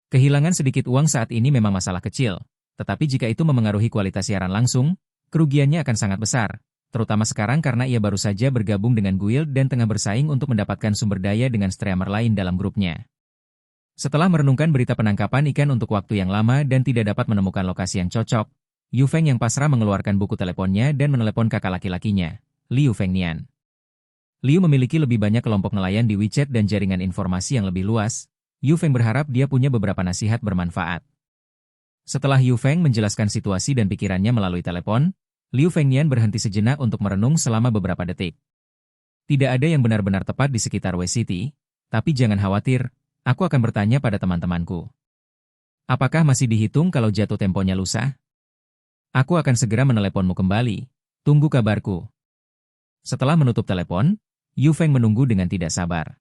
Kehilangan sedikit uang saat ini memang masalah kecil, tetapi jika itu memengaruhi kualitas siaran langsung, kerugiannya akan sangat besar, terutama sekarang karena ia baru saja bergabung dengan guild dan tengah bersaing untuk mendapatkan sumber daya dengan streamer lain dalam grupnya. Setelah merenungkan berita penangkapan ikan untuk waktu yang lama dan tidak dapat menemukan lokasi yang cocok, Yu Feng yang pasrah mengeluarkan buku teleponnya dan menelepon kakak laki-lakinya, Liu Fengnian. Liu memiliki lebih banyak kelompok nelayan di WeChat dan jaringan informasi yang lebih luas. Yu Feng berharap dia punya beberapa nasihat bermanfaat. Setelah Yu Feng menjelaskan situasi dan pikirannya melalui telepon, Liu Fengnian berhenti sejenak untuk merenung selama beberapa detik. Tidak ada yang benar-benar tepat di sekitar West City, tapi jangan khawatir. Aku akan bertanya pada teman-temanku. Apakah masih dihitung kalau jatuh temponya lusa? Aku akan segera meneleponmu kembali. Tunggu kabarku. Setelah menutup telepon, Yu Feng menunggu dengan tidak sabar.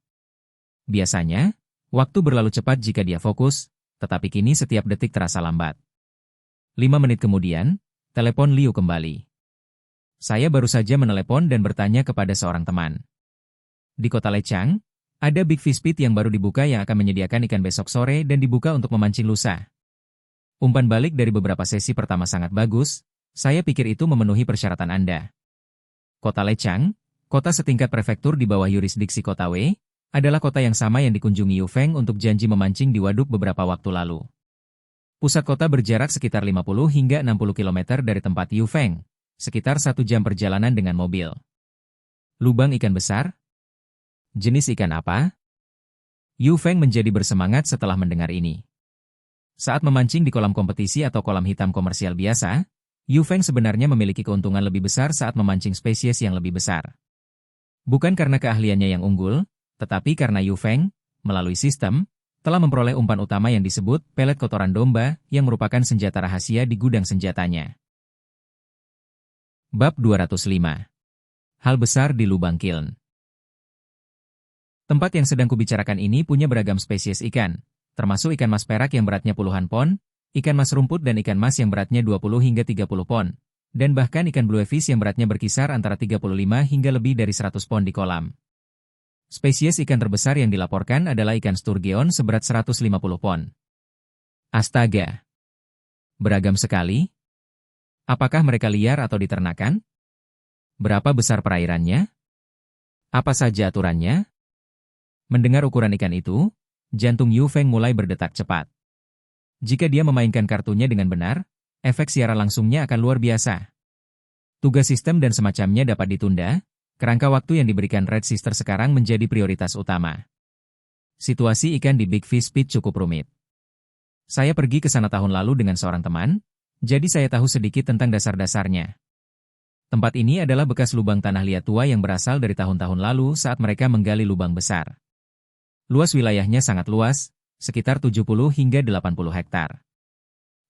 Biasanya, waktu berlalu cepat jika dia fokus, tetapi kini setiap detik terasa lambat. 5 menit kemudian, telepon Liu kembali. Saya baru saja menelepon dan bertanya kepada seorang teman. Di kota Lechang, ada Big Fish Pit yang baru dibuka yang akan menyediakan ikan besok sore dan dibuka untuk memancing lusa. Umpan balik dari beberapa sesi pertama sangat bagus, saya pikir itu memenuhi persyaratan Anda. Kota Lechang, kota setingkat prefektur di bawah yurisdiksi kota Wei, adalah kota yang sama yang dikunjungi Yu Feng untuk janji memancing di waduk beberapa waktu lalu. Pusat kota berjarak sekitar 50 hingga 60 km dari tempat Yu Feng, sekitar 1 jam perjalanan dengan mobil. Lubang ikan besar? Jenis ikan apa? Yu Feng menjadi bersemangat setelah mendengar ini. Saat memancing di kolam kompetisi atau kolam hitam komersial biasa, Yu Feng sebenarnya memiliki keuntungan lebih besar saat memancing spesies yang lebih besar. Bukan karena keahliannya yang unggul, tetapi karena Yu Feng, melalui sistem, telah memperoleh umpan utama yang disebut pelet kotoran domba yang merupakan senjata rahasia di gudang senjatanya. Bab 205. Hal besar di lubang kiln. Tempat yang sedang kubicarakan ini punya beragam spesies ikan, termasuk ikan mas perak yang beratnya puluhan pon, ikan mas rumput dan ikan mas yang beratnya 20 hingga 30 pon, dan bahkan ikan bluefish yang beratnya berkisar antara 35 hingga lebih dari 100 pon di kolam. Spesies ikan terbesar yang dilaporkan adalah ikan sturgeon seberat 150 pon. Astaga! Beragam sekali. Apakah mereka liar atau diternakan? Berapa besar perairannya? Apa saja aturannya? Mendengar ukuran ikan itu, jantung Yu Feng mulai berdetak cepat. Jika dia memainkan kartunya dengan benar, efek siaran langsungnya akan luar biasa. Tugas sistem dan semacamnya dapat ditunda, kerangka waktu yang diberikan Red Sister sekarang menjadi prioritas utama. Situasi ikan di Big Fish Pit cukup rumit. Saya pergi ke sana tahun lalu dengan seorang teman, jadi saya tahu sedikit tentang dasar-dasarnya. Tempat ini adalah bekas lubang tanah liat tua yang berasal dari tahun-tahun lalu saat mereka menggali lubang besar. Luas wilayahnya sangat luas, sekitar 70 hingga 80 hektar.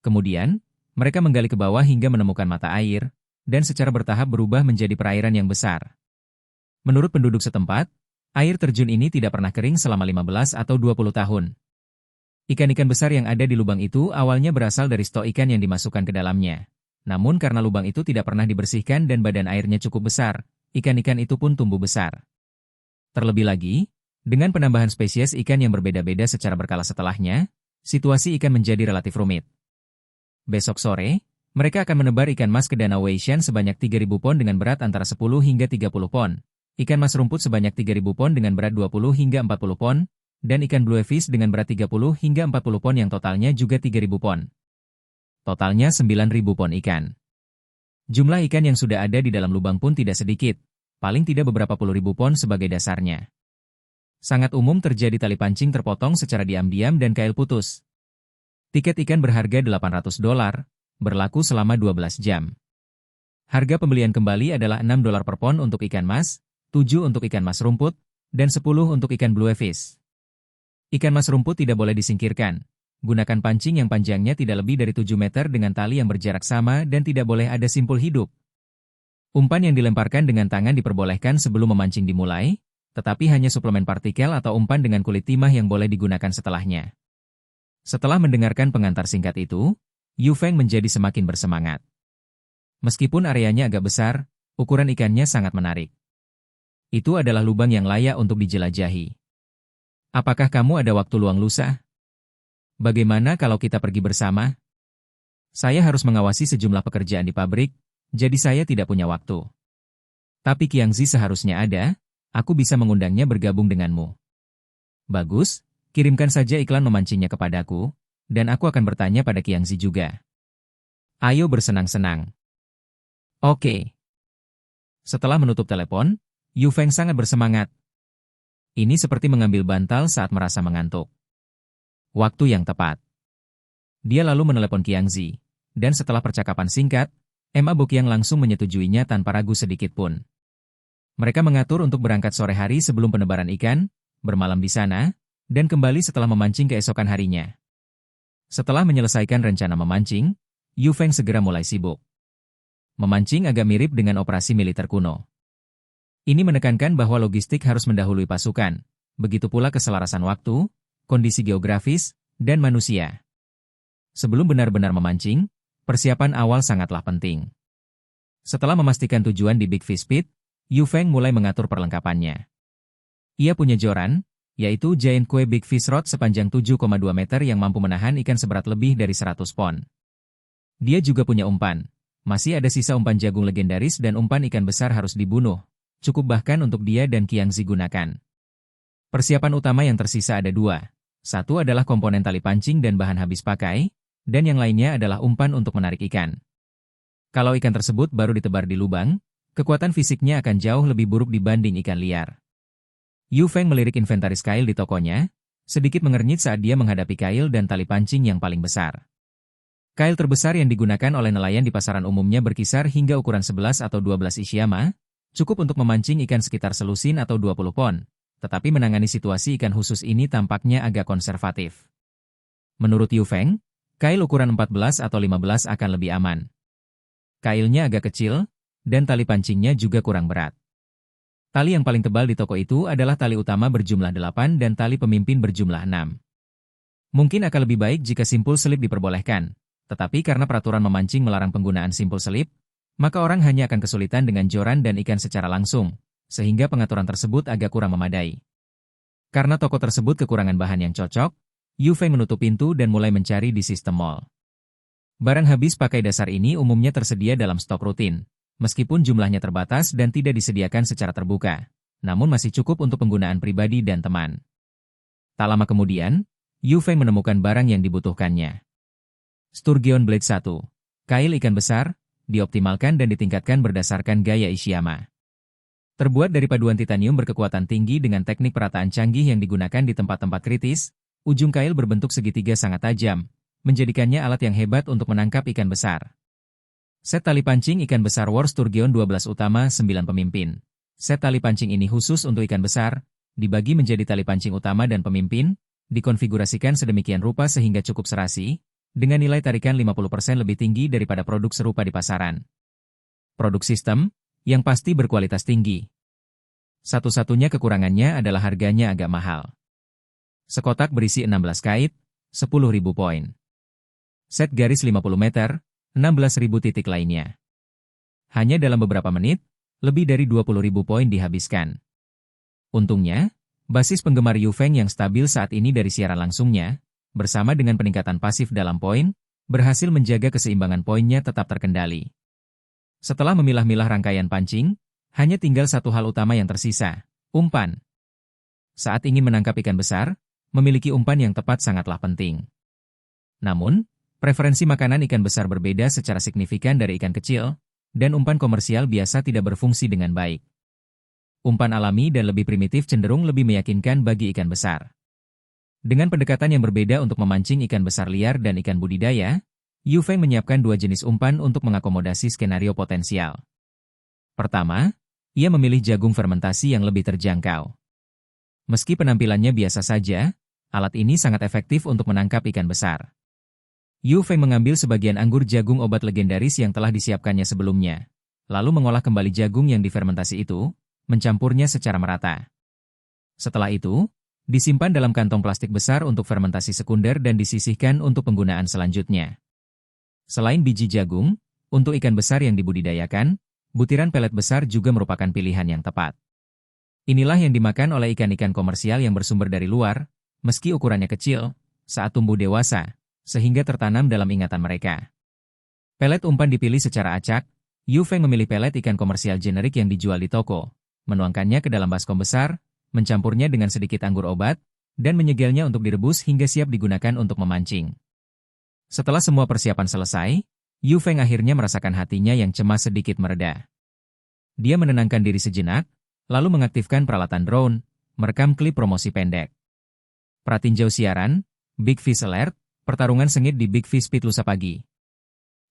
Kemudian, mereka menggali ke bawah hingga menemukan mata air, dan secara bertahap berubah menjadi perairan yang besar. Menurut penduduk setempat, air terjun ini tidak pernah kering selama 15 atau 20 tahun. Ikan-ikan besar yang ada di lubang itu awalnya berasal dari stok ikan yang dimasukkan ke dalamnya. Namun karena lubang itu tidak pernah dibersihkan dan badan airnya cukup besar, ikan-ikan itu pun tumbuh besar. Terlebih lagi, dengan penambahan spesies ikan yang berbeda-beda secara berkala setelahnya, situasi ikan menjadi relatif rumit. Besok sore, mereka akan menebar ikan mas ke Danau Weishan sebanyak 3.000 pon dengan berat antara 10 hingga 30 pon, ikan mas rumput sebanyak 3.000 pon dengan berat 20 hingga 40 pon, dan ikan bluefish dengan berat 30 hingga 40 pon yang totalnya juga 3.000 pon. Totalnya 9.000 pon ikan. Jumlah ikan yang sudah ada di dalam lubang pun tidak sedikit, paling tidak beberapa puluh ribu pon sebagai dasarnya. Sangat umum terjadi tali pancing terpotong secara diam-diam dan kail putus. Tiket ikan berharga $800, berlaku selama 12 jam. Harga pembelian kembali adalah $6 per pon untuk ikan mas, 7 untuk ikan mas rumput, dan 10 untuk ikan bluefish. Ikan mas rumput tidak boleh disingkirkan. Gunakan pancing yang panjangnya tidak lebih dari 7 meter dengan tali yang berjarak sama dan tidak boleh ada simpul hidup. Umpan yang dilemparkan dengan tangan diperbolehkan sebelum memancing dimulai, tetapi hanya suplemen partikel atau umpan dengan kulit timah yang boleh digunakan setelahnya. Setelah mendengarkan pengantar singkat itu, Yu Feng menjadi semakin bersemangat. Meskipun areanya agak besar, ukuran ikannya sangat menarik. Itu adalah lubang yang layak untuk dijelajahi. Apakah kamu ada waktu luang lusa? Bagaimana kalau kita pergi bersama? Saya harus mengawasi sejumlah pekerjaan di pabrik, jadi saya tidak punya waktu. Tapi Qiangzi seharusnya ada, aku bisa mengundangnya bergabung denganmu. Bagus, kirimkan saja iklan memancingnya kepadaku, dan aku akan bertanya pada Qiangzi juga. Ayo bersenang-senang. Oke. Setelah menutup telepon, Yu Feng sangat bersemangat. Ini seperti mengambil bantal saat merasa mengantuk. Waktu yang tepat. Dia lalu menelepon Qiangzi, dan setelah percakapan singkat, Ma Boqiang langsung menyetujuinya tanpa ragu sedikit pun. Mereka mengatur untuk berangkat sore hari sebelum penebaran ikan, bermalam di sana, dan kembali setelah memancing keesokan harinya. Setelah menyelesaikan rencana memancing, Yu Feng segera mulai sibuk. Memancing agak mirip dengan operasi militer kuno. Ini menekankan bahwa logistik harus mendahului pasukan, begitu pula keselarasan waktu, kondisi geografis, dan manusia. Sebelum benar-benar memancing, persiapan awal sangatlah penting. Setelah memastikan tujuan di Big Fish Pit, Yu Feng mulai mengatur perlengkapannya. Ia punya joran, yaitu Giant Kue Big Fish Rod sepanjang 7,2 meter yang mampu menahan ikan seberat lebih dari 100 pon. Dia juga punya umpan. Masih ada sisa umpan jagung legendaris dan umpan ikan besar harus dibunuh. Cukup bahkan untuk dia dan Qiangzi gunakan. Persiapan utama yang tersisa ada dua. Satu adalah komponen tali pancing dan bahan habis pakai, dan yang lainnya adalah umpan untuk menarik ikan. Kalau ikan tersebut baru ditebar di lubang, kekuatan fisiknya akan jauh lebih buruk dibanding ikan liar. Yu Feng melirik inventaris kail di tokonya, sedikit mengernyit saat dia menghadapi kail dan tali pancing yang paling besar. Kail terbesar yang digunakan oleh nelayan di pasaran umumnya berkisar hingga ukuran 11 atau 12 Ishiyama, cukup untuk memancing ikan sekitar selusin atau 20 pon. Tetapi menangani situasi ikan khusus ini tampaknya agak konservatif. Menurut Yu Feng, kail ukuran 14 atau 15 akan lebih aman. Kailnya agak kecil, dan tali pancingnya juga kurang berat. Tali yang paling tebal di toko itu adalah tali utama berjumlah 8 dan tali pemimpin berjumlah 6. Mungkin akan lebih baik jika simpul selip diperbolehkan, tetapi karena peraturan memancing melarang penggunaan simpul selip, maka orang hanya akan kesulitan dengan joran dan ikan secara langsung, sehingga pengaturan tersebut agak kurang memadai. Karena toko tersebut kekurangan bahan yang cocok, Yu Feng menutup pintu dan mulai mencari di sistem mall. Barang habis pakai dasar ini umumnya tersedia dalam stok rutin, meskipun jumlahnya terbatas dan tidak disediakan secara terbuka, namun masih cukup untuk penggunaan pribadi dan teman. Tak lama kemudian, Yu Feng menemukan barang yang dibutuhkannya. Sturgeon Blade 1, kail ikan besar, dioptimalkan dan ditingkatkan berdasarkan gaya Ishiyama. Terbuat dari paduan titanium berkekuatan tinggi dengan teknik perataan canggih yang digunakan di tempat-tempat kritis, ujung kail berbentuk segitiga sangat tajam, menjadikannya alat yang hebat untuk menangkap ikan besar. Set tali pancing ikan besar War Sturgeon 12 utama 9 pemimpin. Set tali pancing ini khusus untuk ikan besar, dibagi menjadi tali pancing utama dan pemimpin, dikonfigurasikan sedemikian rupa sehingga cukup serasi, dengan nilai tarikan 50% lebih tinggi daripada produk serupa di pasaran. Produk sistem, yang pasti berkualitas tinggi. Satu-satunya kekurangannya adalah harganya agak mahal. Sekotak berisi 16 kait, 10.000 poin. Set garis 50 meter, 16.000 titik lainnya. Hanya dalam beberapa menit, lebih dari 20.000 poin dihabiskan. Untungnya, basis penggemar Yufeng yang stabil saat ini dari siaran langsungnya, bersama dengan peningkatan pasif dalam poin, berhasil menjaga keseimbangan poinnya tetap terkendali. Setelah memilah-milah rangkaian pancing, hanya tinggal satu hal utama yang tersisa, umpan. Saat ingin menangkap ikan besar, memiliki umpan yang tepat sangatlah penting. Namun, preferensi makanan ikan besar berbeda secara signifikan dari ikan kecil, dan umpan komersial biasa tidak berfungsi dengan baik. Umpan alami dan lebih primitif cenderung lebih meyakinkan bagi ikan besar. Dengan pendekatan yang berbeda untuk memancing ikan besar liar dan ikan budidaya, Yufeng menyiapkan dua jenis umpan untuk mengakomodasi skenario potensial. Pertama, ia memilih jagung fermentasi yang lebih terjangkau. Meski penampilannya biasa saja, alat ini sangat efektif untuk menangkap ikan besar. Yufeng mengambil sebagian anggur jagung obat legendaris yang telah disiapkannya sebelumnya, lalu mengolah kembali jagung yang difermentasi itu, mencampurnya secara merata. Setelah itu, disimpan dalam kantong plastik besar untuk fermentasi sekunder dan disisihkan untuk penggunaan selanjutnya. Selain biji jagung, untuk ikan besar yang dibudidayakan, butiran pelet besar juga merupakan pilihan yang tepat. Inilah yang dimakan oleh ikan-ikan komersial yang bersumber dari luar, meski ukurannya kecil, saat tumbuh dewasa, sehingga tertanam dalam ingatan mereka. Pelet umpan dipilih secara acak. Yufeng memilih pelet ikan komersial generik yang dijual di toko, menuangkannya ke dalam baskom besar, mencampurnya dengan sedikit anggur obat, dan menyegelnya untuk direbus hingga siap digunakan untuk memancing. Setelah semua persiapan selesai, Yufeng akhirnya merasakan hatinya yang cemas sedikit mereda. Dia menenangkan diri sejenak, lalu mengaktifkan peralatan drone, merekam klip promosi pendek. Pratinjau siaran, Big Fish Alert, pertarungan sengit di Big Fish Pit lusa pagi.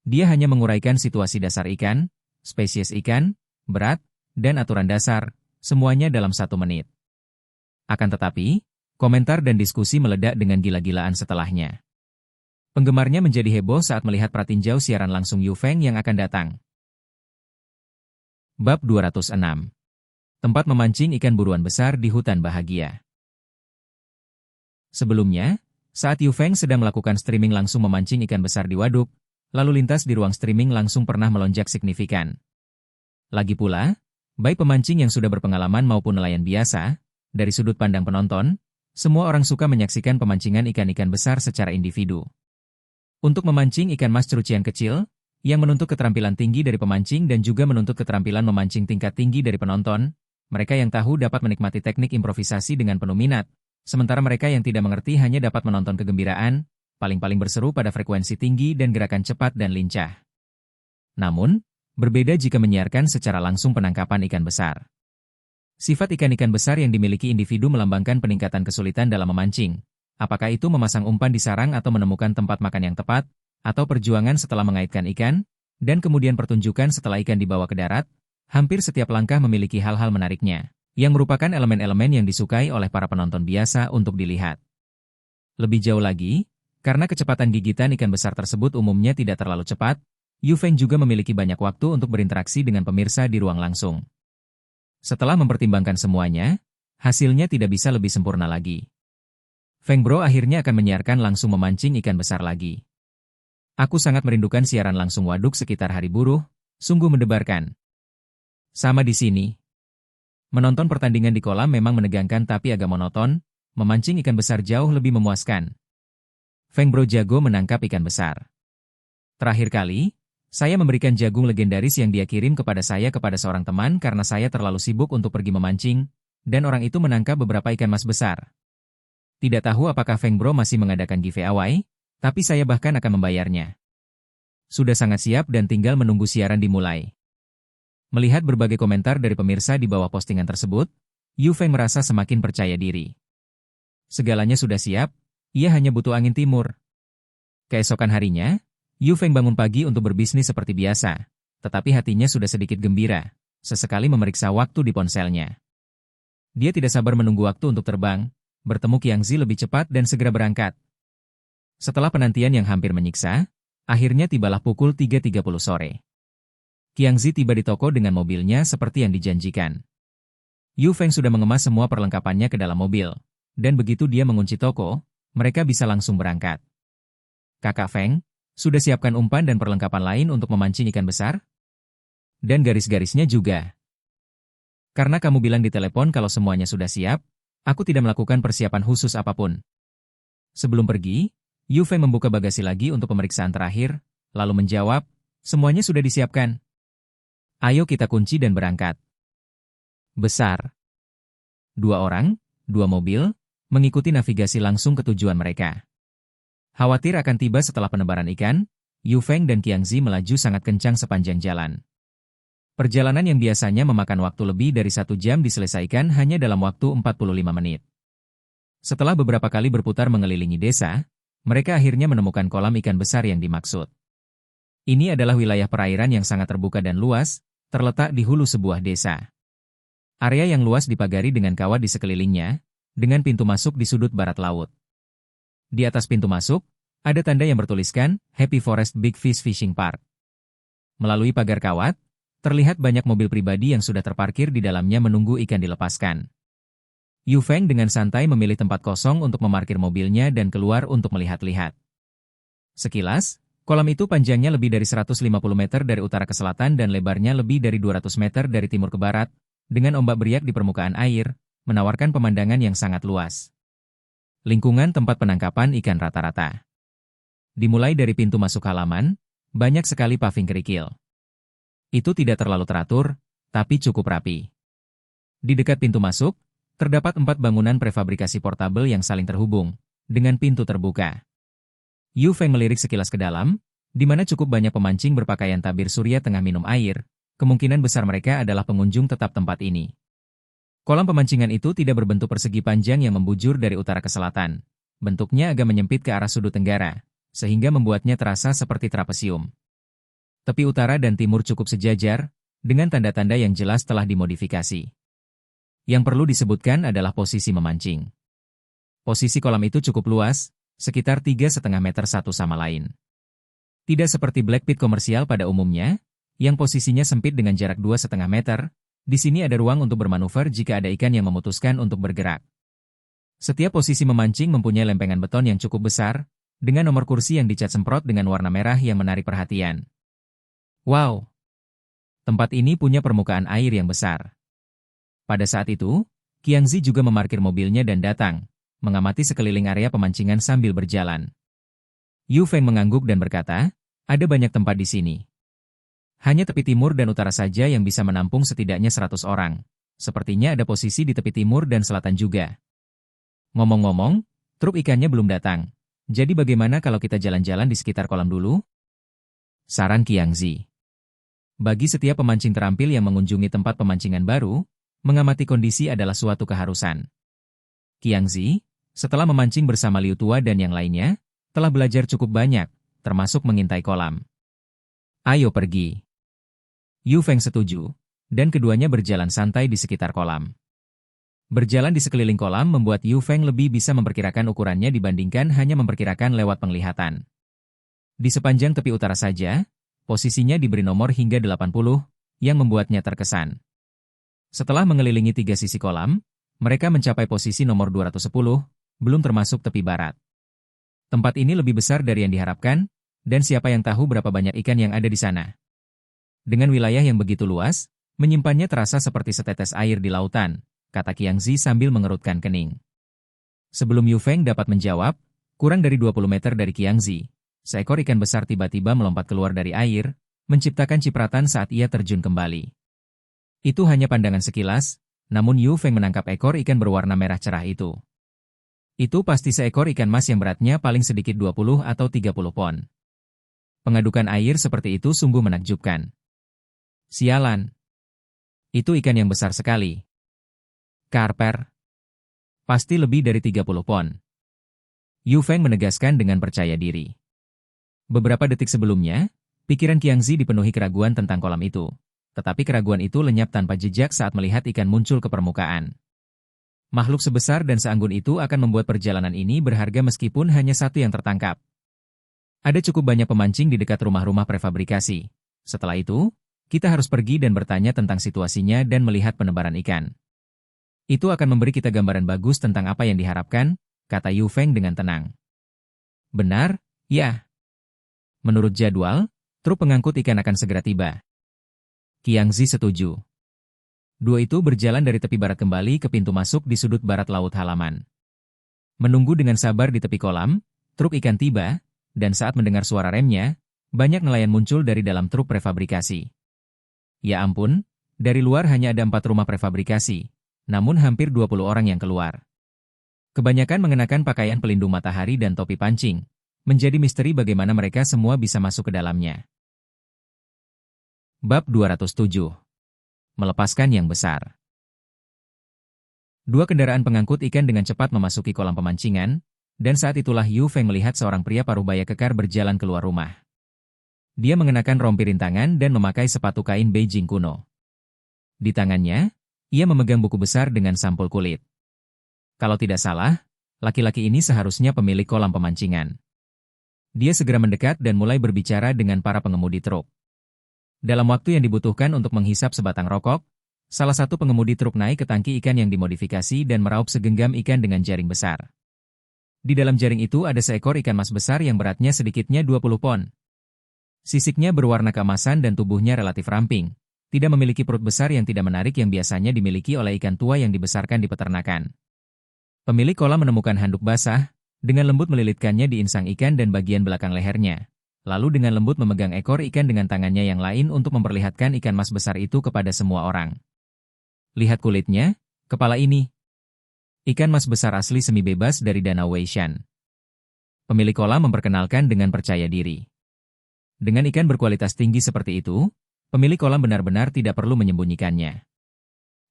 Dia hanya menguraikan situasi dasar ikan, spesies ikan, berat, dan aturan dasar, semuanya dalam 1 menit. Akan tetapi, komentar dan diskusi meledak dengan gila-gilaan setelahnya. Penggemarnya menjadi heboh saat melihat pratinjau siaran langsung Yufeng yang akan datang. Bab 206. Tempat memancing ikan buruan besar di hutan bahagia. Sebelumnya, saat Yufeng sedang melakukan streaming langsung memancing ikan besar di waduk, lalu lintas di ruang streaming langsung pernah melonjak signifikan. Lagi pula, baik pemancing yang sudah berpengalaman maupun nelayan biasa, dari sudut pandang penonton, semua orang suka menyaksikan pemancingan ikan-ikan besar secara individu. Untuk memancing ikan mas cerucian kecil, yang menuntut keterampilan tinggi dari pemancing dan juga menuntut keterampilan memancing tingkat tinggi dari penonton, mereka yang tahu dapat menikmati teknik improvisasi dengan penuh minat, sementara mereka yang tidak mengerti hanya dapat menonton kegembiraan, paling-paling berseru pada frekuensi tinggi dan gerakan cepat dan lincah. Namun, berbeda jika menyiarkan secara langsung penangkapan ikan besar. Sifat ikan-ikan besar yang dimiliki individu melambangkan peningkatan kesulitan dalam memancing. Apakah itu memasang umpan di sarang atau menemukan tempat makan yang tepat, atau perjuangan setelah mengaitkan ikan, dan kemudian pertunjukan setelah ikan dibawa ke darat, hampir setiap langkah memiliki hal-hal menariknya, yang merupakan elemen-elemen yang disukai oleh para penonton biasa untuk dilihat. Lebih jauh lagi, karena kecepatan gigitan ikan besar tersebut umumnya tidak terlalu cepat, Yufeng juga memiliki banyak waktu untuk berinteraksi dengan pemirsa di ruang langsung. Setelah mempertimbangkan semuanya, hasilnya tidak bisa lebih sempurna lagi. Feng Bro akhirnya akan menyiarkan langsung memancing ikan besar lagi. Aku sangat merindukan siaran langsung waduk sekitar hari buruh, sungguh mendebarkan. Sama di sini. Menonton pertandingan di kolam memang menegangkan tapi agak monoton, memancing ikan besar jauh lebih memuaskan. Feng Bro jago menangkap ikan besar. Terakhir kali, saya memberikan jagung legendaris yang dia kirim kepada saya kepada seorang teman karena saya terlalu sibuk untuk pergi memancing, dan orang itu menangkap beberapa ikan mas besar. Tidak tahu apakah Feng Bro masih mengadakan giveaway, tapi saya bahkan akan membayarnya. Sudah sangat siap dan tinggal menunggu siaran dimulai. Melihat berbagai komentar dari pemirsa di bawah postingan tersebut, Yufeng merasa semakin percaya diri. Segalanya sudah siap, ia hanya butuh angin timur. Keesokan harinya, Yufeng bangun pagi untuk berbisnis seperti biasa, tetapi hatinya sudah sedikit gembira, sesekali memeriksa waktu di ponselnya. Dia tidak sabar menunggu waktu untuk terbang, bertemu Qiangzi lebih cepat dan segera berangkat. Setelah penantian yang hampir menyiksa, akhirnya tibalah pukul 3.30 sore. Qiangzi tiba di toko dengan mobilnya seperti yang dijanjikan. Yu Feng sudah mengemas semua perlengkapannya ke dalam mobil. Dan begitu dia mengunci toko, mereka bisa langsung berangkat. Kakak Feng, sudah siapkan umpan dan perlengkapan lain untuk memancing ikan besar? Dan garis-garisnya juga. Karena kamu bilang di telepon kalau semuanya sudah siap, aku tidak melakukan persiapan khusus apapun. Sebelum pergi, Yu Feng membuka bagasi lagi untuk pemeriksaan terakhir, lalu menjawab, semuanya sudah disiapkan. Ayo kita kunci dan berangkat. Besar. 2 orang, 2 mobil, mengikuti navigasi langsung ke tujuan mereka. Khawatir akan tiba setelah penebaran ikan, Yu Feng dan Qiangzi melaju sangat kencang sepanjang jalan. Perjalanan yang biasanya memakan waktu lebih dari 1 jam diselesaikan hanya dalam waktu 45 menit. Setelah beberapa kali berputar mengelilingi desa, mereka akhirnya menemukan kolam ikan besar yang dimaksud. Ini adalah wilayah perairan yang sangat terbuka dan luas, terletak di hulu sebuah desa. Area yang luas dipagari dengan kawat di sekelilingnya, dengan pintu masuk di sudut barat laut. Di atas pintu masuk, ada tanda yang bertuliskan, Happy Forest Big Fish Fishing Park. Melalui pagar kawat, terlihat banyak mobil pribadi yang sudah terparkir di dalamnya menunggu ikan dilepaskan. Yu Feng dengan santai memilih tempat kosong untuk memarkir mobilnya dan keluar untuk melihat-lihat. Sekilas, kolam itu panjangnya lebih dari 150 meter dari utara ke selatan dan lebarnya lebih dari 200 meter dari timur ke barat, dengan ombak beriak di permukaan air, menawarkan pemandangan yang sangat luas. Lingkungan tempat penangkapan ikan rata-rata. Dimulai dari pintu masuk halaman, banyak sekali paving kerikil. Itu tidak terlalu teratur, tapi cukup rapi. Di dekat pintu masuk, terdapat 4 bangunan prefabrikasi portabel yang saling terhubung, dengan pintu terbuka. Yu Feng melirik sekilas ke dalam, di mana cukup banyak pemancing berpakaian tabir surya tengah minum air. Kemungkinan besar mereka adalah pengunjung tetap tempat ini. Kolam pemancingan itu tidak berbentuk persegi panjang yang membujur dari utara ke selatan. Bentuknya agak menyempit ke arah sudut tenggara, sehingga membuatnya terasa seperti trapesium. Tepi utara dan timur cukup sejajar, dengan tanda-tanda yang jelas telah dimodifikasi. Yang perlu disebutkan adalah posisi memancing. Posisi kolam itu cukup luas, sekitar 3,5 meter satu sama lain. Tidak seperti black pit komersial pada umumnya, yang posisinya sempit dengan jarak 2,5 meter, di sini ada ruang untuk bermanuver jika ada ikan yang memutuskan untuk bergerak. Setiap posisi memancing mempunyai lempengan beton yang cukup besar, dengan nomor kursi yang dicat semprot dengan warna merah yang menarik perhatian. Wow! Tempat ini punya permukaan air yang besar. Pada saat itu, Qiangzi juga memarkir mobilnya dan datang, mengamati sekeliling area pemancingan sambil berjalan. Yu Feng mengangguk dan berkata, ada banyak tempat di sini. Hanya tepi timur dan utara saja yang bisa menampung setidaknya 100 orang. Sepertinya ada posisi di tepi timur dan selatan juga. Ngomong-ngomong, truk ikannya belum datang. Jadi bagaimana kalau kita jalan-jalan di sekitar kolam dulu? Saran Qiangzi. Bagi setiap pemancing terampil yang mengunjungi tempat pemancingan baru, mengamati kondisi adalah suatu keharusan. Qiangzi, setelah memancing bersama Liu Tua dan yang lainnya, telah belajar cukup banyak, termasuk mengintai kolam. Ayo pergi. Yu Feng setuju, dan keduanya berjalan santai di sekitar kolam. Berjalan di sekeliling kolam membuat Yu Feng lebih bisa memperkirakan ukurannya dibandingkan hanya memperkirakan lewat penglihatan. Di sepanjang tepi utara saja, posisinya diberi nomor hingga 80, yang membuatnya terkesan. Setelah mengelilingi 3 sisi kolam, mereka mencapai posisi nomor 210, belum termasuk tepi barat. Tempat ini lebih besar dari yang diharapkan, dan siapa yang tahu berapa banyak ikan yang ada di sana. Dengan wilayah yang begitu luas, menyimpannya terasa seperti setetes air di lautan, kata Qiangzi sambil mengerutkan kening. Sebelum Yu Feng dapat menjawab, kurang dari 20 meter dari Qiangzi, seekor ikan besar tiba-tiba melompat keluar dari air, menciptakan cipratan saat ia terjun kembali. Itu hanya pandangan sekilas, namun Yu Feng menangkap ekor ikan berwarna merah cerah itu. Itu pasti seekor ikan mas yang beratnya paling sedikit 20 atau 30 pon. Pengadukan air seperti itu sungguh menakjubkan. Sialan. Itu ikan yang besar sekali. Karper. Pasti lebih dari 30 pon. Yu Feng menegaskan dengan percaya diri. Beberapa detik sebelumnya, pikiran Qiangzi dipenuhi keraguan tentang kolam itu. Tetapi keraguan itu lenyap tanpa jejak saat melihat ikan muncul ke permukaan. Makhluk sebesar dan seanggun itu akan membuat perjalanan ini berharga meskipun hanya satu yang tertangkap. Ada cukup banyak pemancing di dekat rumah-rumah prefabrikasi. Setelah itu, kita harus pergi dan bertanya tentang situasinya dan melihat penebaran ikan. Itu akan memberi kita gambaran bagus tentang apa yang diharapkan, kata Yu Feng dengan tenang. Benar, ya. Menurut jadwal, truk pengangkut ikan akan segera tiba. Qiang Zi setuju. Dua itu berjalan dari tepi barat kembali ke pintu masuk di sudut barat laut halaman. Menunggu dengan sabar di tepi kolam, truk ikan tiba, dan saat mendengar suara remnya, banyak nelayan muncul dari dalam truk prefabrikasi. Ya ampun, dari luar hanya ada 4 rumah prefabrikasi, namun hampir 20 orang yang keluar. Kebanyakan mengenakan pakaian pelindung matahari dan topi pancing. Menjadi misteri bagaimana mereka semua bisa masuk ke dalamnya. Bab 207. Melepaskan yang besar. Dua kendaraan pengangkut ikan dengan cepat memasuki kolam pemancingan, dan saat itulah Yu Feng melihat seorang pria parubaya kekar berjalan keluar rumah. Dia mengenakan rompi rintangan dan memakai sepatu kain Beijing kuno. Di tangannya, ia memegang buku besar dengan sampul kulit. Kalau tidak salah, laki-laki ini seharusnya pemilik kolam pemancingan. Dia segera mendekat dan mulai berbicara dengan para pengemudi truk. Dalam waktu yang dibutuhkan untuk menghisap sebatang rokok, salah satu pengemudi truk naik ke tangki ikan yang dimodifikasi dan meraup segenggam ikan dengan jaring besar. Di dalam jaring itu ada seekor ikan mas besar yang beratnya sedikitnya 20 pon. Sisiknya berwarna keemasan dan tubuhnya relatif ramping, tidak memiliki perut besar yang tidak menarik yang biasanya dimiliki oleh ikan tua yang dibesarkan di peternakan. Pemilik kolam menemukan handuk basah, dengan lembut melilitkannya di insang ikan dan bagian belakang lehernya. Lalu dengan lembut memegang ekor ikan dengan tangannya yang lain untuk memperlihatkan ikan mas besar itu kepada semua orang. Lihat kulitnya, kepala ini. Ikan mas besar asli semi bebas dari Danau Weishan. Pemilik kolam memperkenalkan dengan percaya diri. Dengan ikan berkualitas tinggi seperti itu, pemilik kolam benar-benar tidak perlu menyembunyikannya.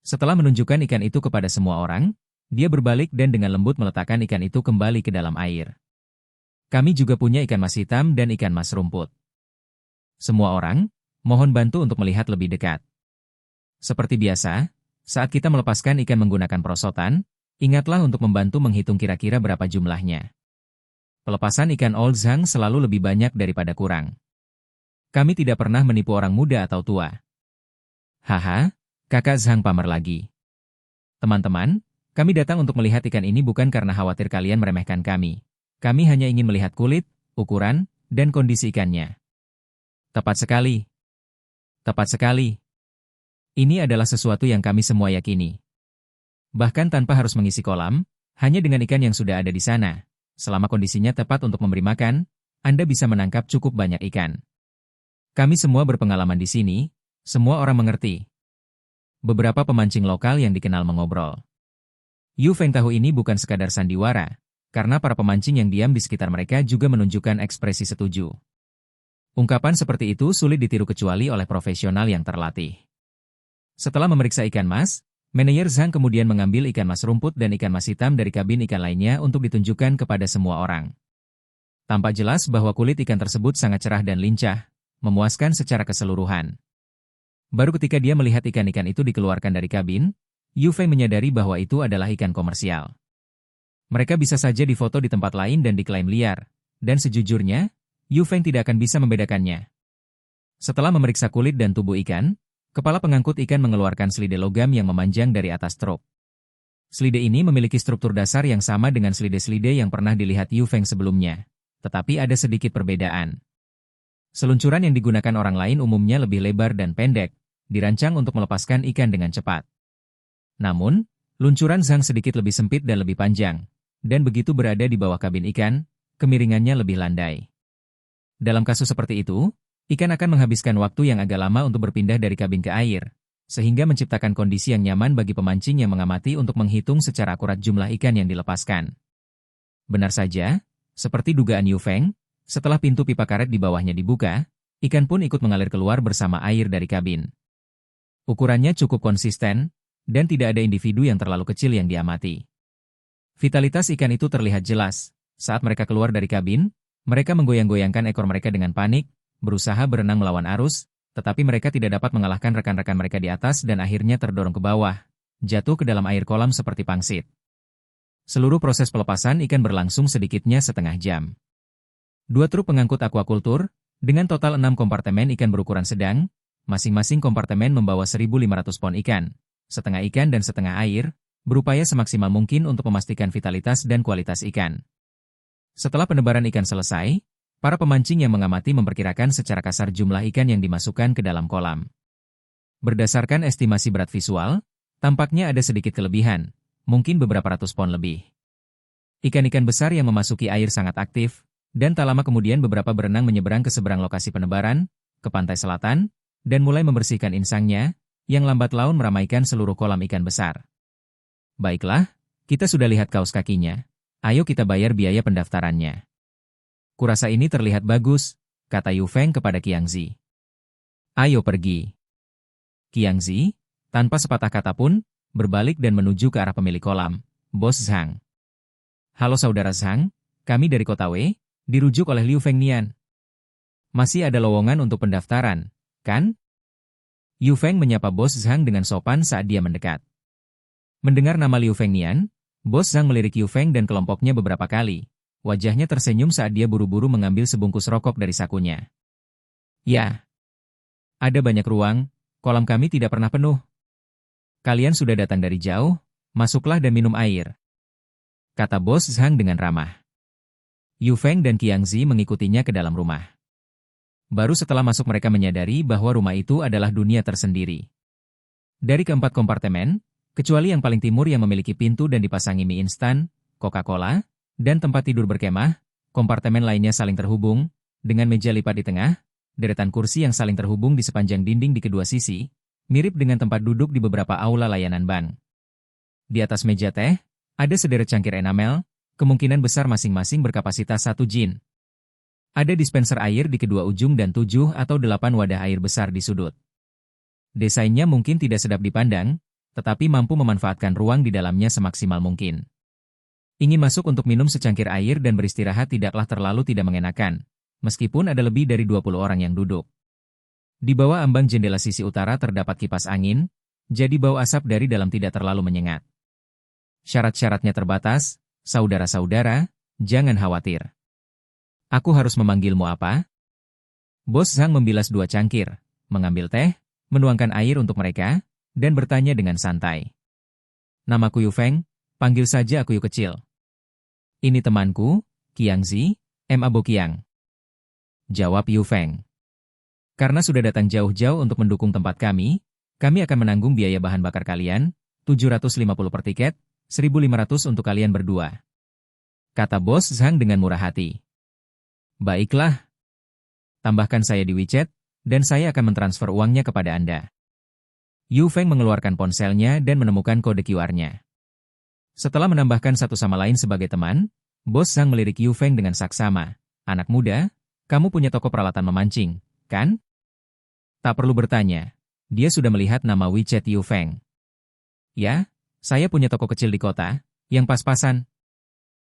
Setelah menunjukkan ikan itu kepada semua orang, dia berbalik dan dengan lembut meletakkan ikan itu kembali ke dalam air. Kami juga punya ikan mas hitam dan ikan mas rumput. Semua orang, mohon bantu untuk melihat lebih dekat. Seperti biasa, saat kita melepaskan ikan menggunakan perosotan, ingatlah untuk membantu menghitung kira-kira berapa jumlahnya. Pelepasan ikan Old Zhang selalu lebih banyak daripada kurang. Kami tidak pernah menipu orang muda atau tua. Haha, kakak Zhang pamer lagi. Teman-teman, kami datang untuk melihat ikan ini bukan karena khawatir kalian meremehkan kami. Kami hanya ingin melihat kulit, ukuran, dan kondisi ikannya. Tepat sekali. Tepat sekali. Ini adalah sesuatu yang kami semua yakini. Bahkan tanpa harus mengisi kolam, hanya dengan ikan yang sudah ada di sana, selama kondisinya tepat untuk memberi makan, Anda bisa menangkap cukup banyak ikan. Kami semua berpengalaman di sini, semua orang mengerti. Beberapa pemancing lokal yang dikenal mengobrol. Yu Feng tahu ini bukan sekadar sandiwara, karena para pemancing yang diam di sekitar mereka juga menunjukkan ekspresi setuju. Ungkapan seperti itu sulit ditiru kecuali oleh profesional yang terlatih. Setelah memeriksa ikan mas, manajer Zhang kemudian mengambil ikan mas rumput dan ikan mas hitam dari kabin ikan lainnya untuk ditunjukkan kepada semua orang. Tampak jelas bahwa kulit ikan tersebut sangat cerah dan lincah, memuaskan secara keseluruhan. Baru ketika dia melihat ikan-ikan itu dikeluarkan dari kabin, Yu Feng menyadari bahwa itu adalah ikan komersial. Mereka bisa saja difoto di tempat lain dan diklaim liar, dan sejujurnya, Yu Feng tidak akan bisa membedakannya. Setelah memeriksa kulit dan tubuh ikan, kepala pengangkut ikan mengeluarkan selide logam yang memanjang dari atas truk. Selide ini memiliki struktur dasar yang sama dengan selide-selide yang pernah dilihat Yu Feng sebelumnya, tetapi ada sedikit perbedaan. Seluncuran yang digunakan orang lain umumnya lebih lebar dan pendek, dirancang untuk melepaskan ikan dengan cepat. Namun, luncuran Zhang sedikit lebih sempit dan lebih panjang, dan begitu berada di bawah kabin ikan, kemiringannya lebih landai. Dalam kasus seperti itu, ikan akan menghabiskan waktu yang agak lama untuk berpindah dari kabin ke air, sehingga menciptakan kondisi yang nyaman bagi pemancing yang mengamati untuk menghitung secara akurat jumlah ikan yang dilepaskan. Benar saja, seperti dugaan Yu Feng, setelah pintu pipa karet di bawahnya dibuka, ikan pun ikut mengalir keluar bersama air dari kabin. Ukurannya cukup konsisten, dan tidak ada individu yang terlalu kecil yang diamati. Vitalitas ikan itu terlihat jelas. Saat mereka keluar dari kabin, mereka menggoyang-goyangkan ekor mereka dengan panik, berusaha berenang melawan arus, tetapi mereka tidak dapat mengalahkan rekan-rekan mereka di atas dan akhirnya terdorong ke bawah, jatuh ke dalam air kolam seperti pangsit. Seluruh proses pelepasan ikan berlangsung sedikitnya setengah jam. 2 truk pengangkut aquaculture, dengan total 6 kompartemen ikan berukuran sedang, masing-masing kompartemen membawa 1.500 pon ikan, setengah ikan dan setengah air, berupaya semaksimal mungkin untuk memastikan vitalitas dan kualitas ikan. Setelah penebaran ikan selesai, para pemancing yang mengamati memperkirakan secara kasar jumlah ikan yang dimasukkan ke dalam kolam. Berdasarkan estimasi berat visual, tampaknya ada sedikit kelebihan, mungkin beberapa ratus pon lebih. Ikan-ikan besar yang memasuki air sangat aktif, dan tak lama kemudian beberapa berenang menyeberang ke seberang lokasi penebaran, ke pantai selatan, dan mulai membersihkan insangnya, yang lambat laun meramaikan seluruh kolam ikan besar. Baiklah, kita sudah lihat kaos kakinya. Ayo kita bayar biaya pendaftarannya. Kurasa ini terlihat bagus, kata Yu Feng kepada Qiang Zi. Ayo pergi. Qiang Zi, tanpa sepatah kata pun, berbalik dan menuju ke arah pemilik kolam, Bos Zhang. Halo saudara Zhang, kami dari kota Wei, dirujuk oleh Liu Fengnian. Masih ada lowongan untuk pendaftaran, kan? Yu Feng menyapa Bos Zhang dengan sopan saat dia mendekat. Mendengar nama Liu Fengnian, Bos Zhang melirik Yu Feng dan kelompoknya beberapa kali. Wajahnya tersenyum saat dia buru-buru mengambil sebungkus rokok dari sakunya. Ya, ada banyak ruang, kolam kami tidak pernah penuh. Kalian sudah datang dari jauh, masuklah dan minum air, kata Bos Zhang dengan ramah. Yu Feng dan Qiang Zi mengikutinya ke dalam rumah. Baru setelah masuk mereka menyadari bahwa rumah itu adalah dunia tersendiri. Dari keempat kompartemen, kecuali yang paling timur yang memiliki pintu dan dipasangi mie instan, Coca-Cola, dan tempat tidur berkemah, kompartemen lainnya saling terhubung, dengan meja lipat di tengah, deretan kursi yang saling terhubung di sepanjang dinding di kedua sisi, mirip dengan tempat duduk di beberapa aula layanan bank. Di atas meja teh, ada sederet cangkir enamel, kemungkinan besar masing-masing berkapasitas 1 jin. Ada dispenser air di kedua ujung dan 7 atau 8 wadah air besar di sudut. Desainnya mungkin tidak sedap dipandang, tetapi mampu memanfaatkan ruang di dalamnya semaksimal mungkin. Ingin masuk untuk minum secangkir air dan beristirahat tidaklah terlalu tidak mengenakan, meskipun ada lebih dari 20 orang yang duduk. Di bawah ambang jendela sisi utara terdapat kipas angin, jadi bau asap dari dalam tidak terlalu menyengat. Syarat-syaratnya terbatas, saudara-saudara, jangan khawatir. Aku harus memanggilmu apa? Bos Zhang membilas 2 cangkir, mengambil teh, menuangkan air untuk mereka, dan bertanya dengan santai. Namaku Yu Feng, panggil saja aku Yu kecil. Ini temanku, Qiang Zi, Abo Qiang. Jawab Yu Feng. Karena sudah datang jauh-jauh untuk mendukung tempat kami akan menanggung biaya bahan bakar kalian, 750 per tiket, 1.500 untuk kalian berdua. Kata Bos Zhang dengan murah hati. Baiklah. Tambahkan saya di WeChat, dan saya akan mentransfer uangnya kepada Anda. Yu Feng mengeluarkan ponselnya dan menemukan kode QR-nya. Setelah menambahkan satu sama lain sebagai teman, Bos Zhang melirik Yu Feng dengan saksama. Anak muda, kamu punya toko peralatan memancing, kan? Tak perlu bertanya, dia sudah melihat nama WeChat Yu Feng. Ya, saya punya toko kecil di kota, yang pas-pasan.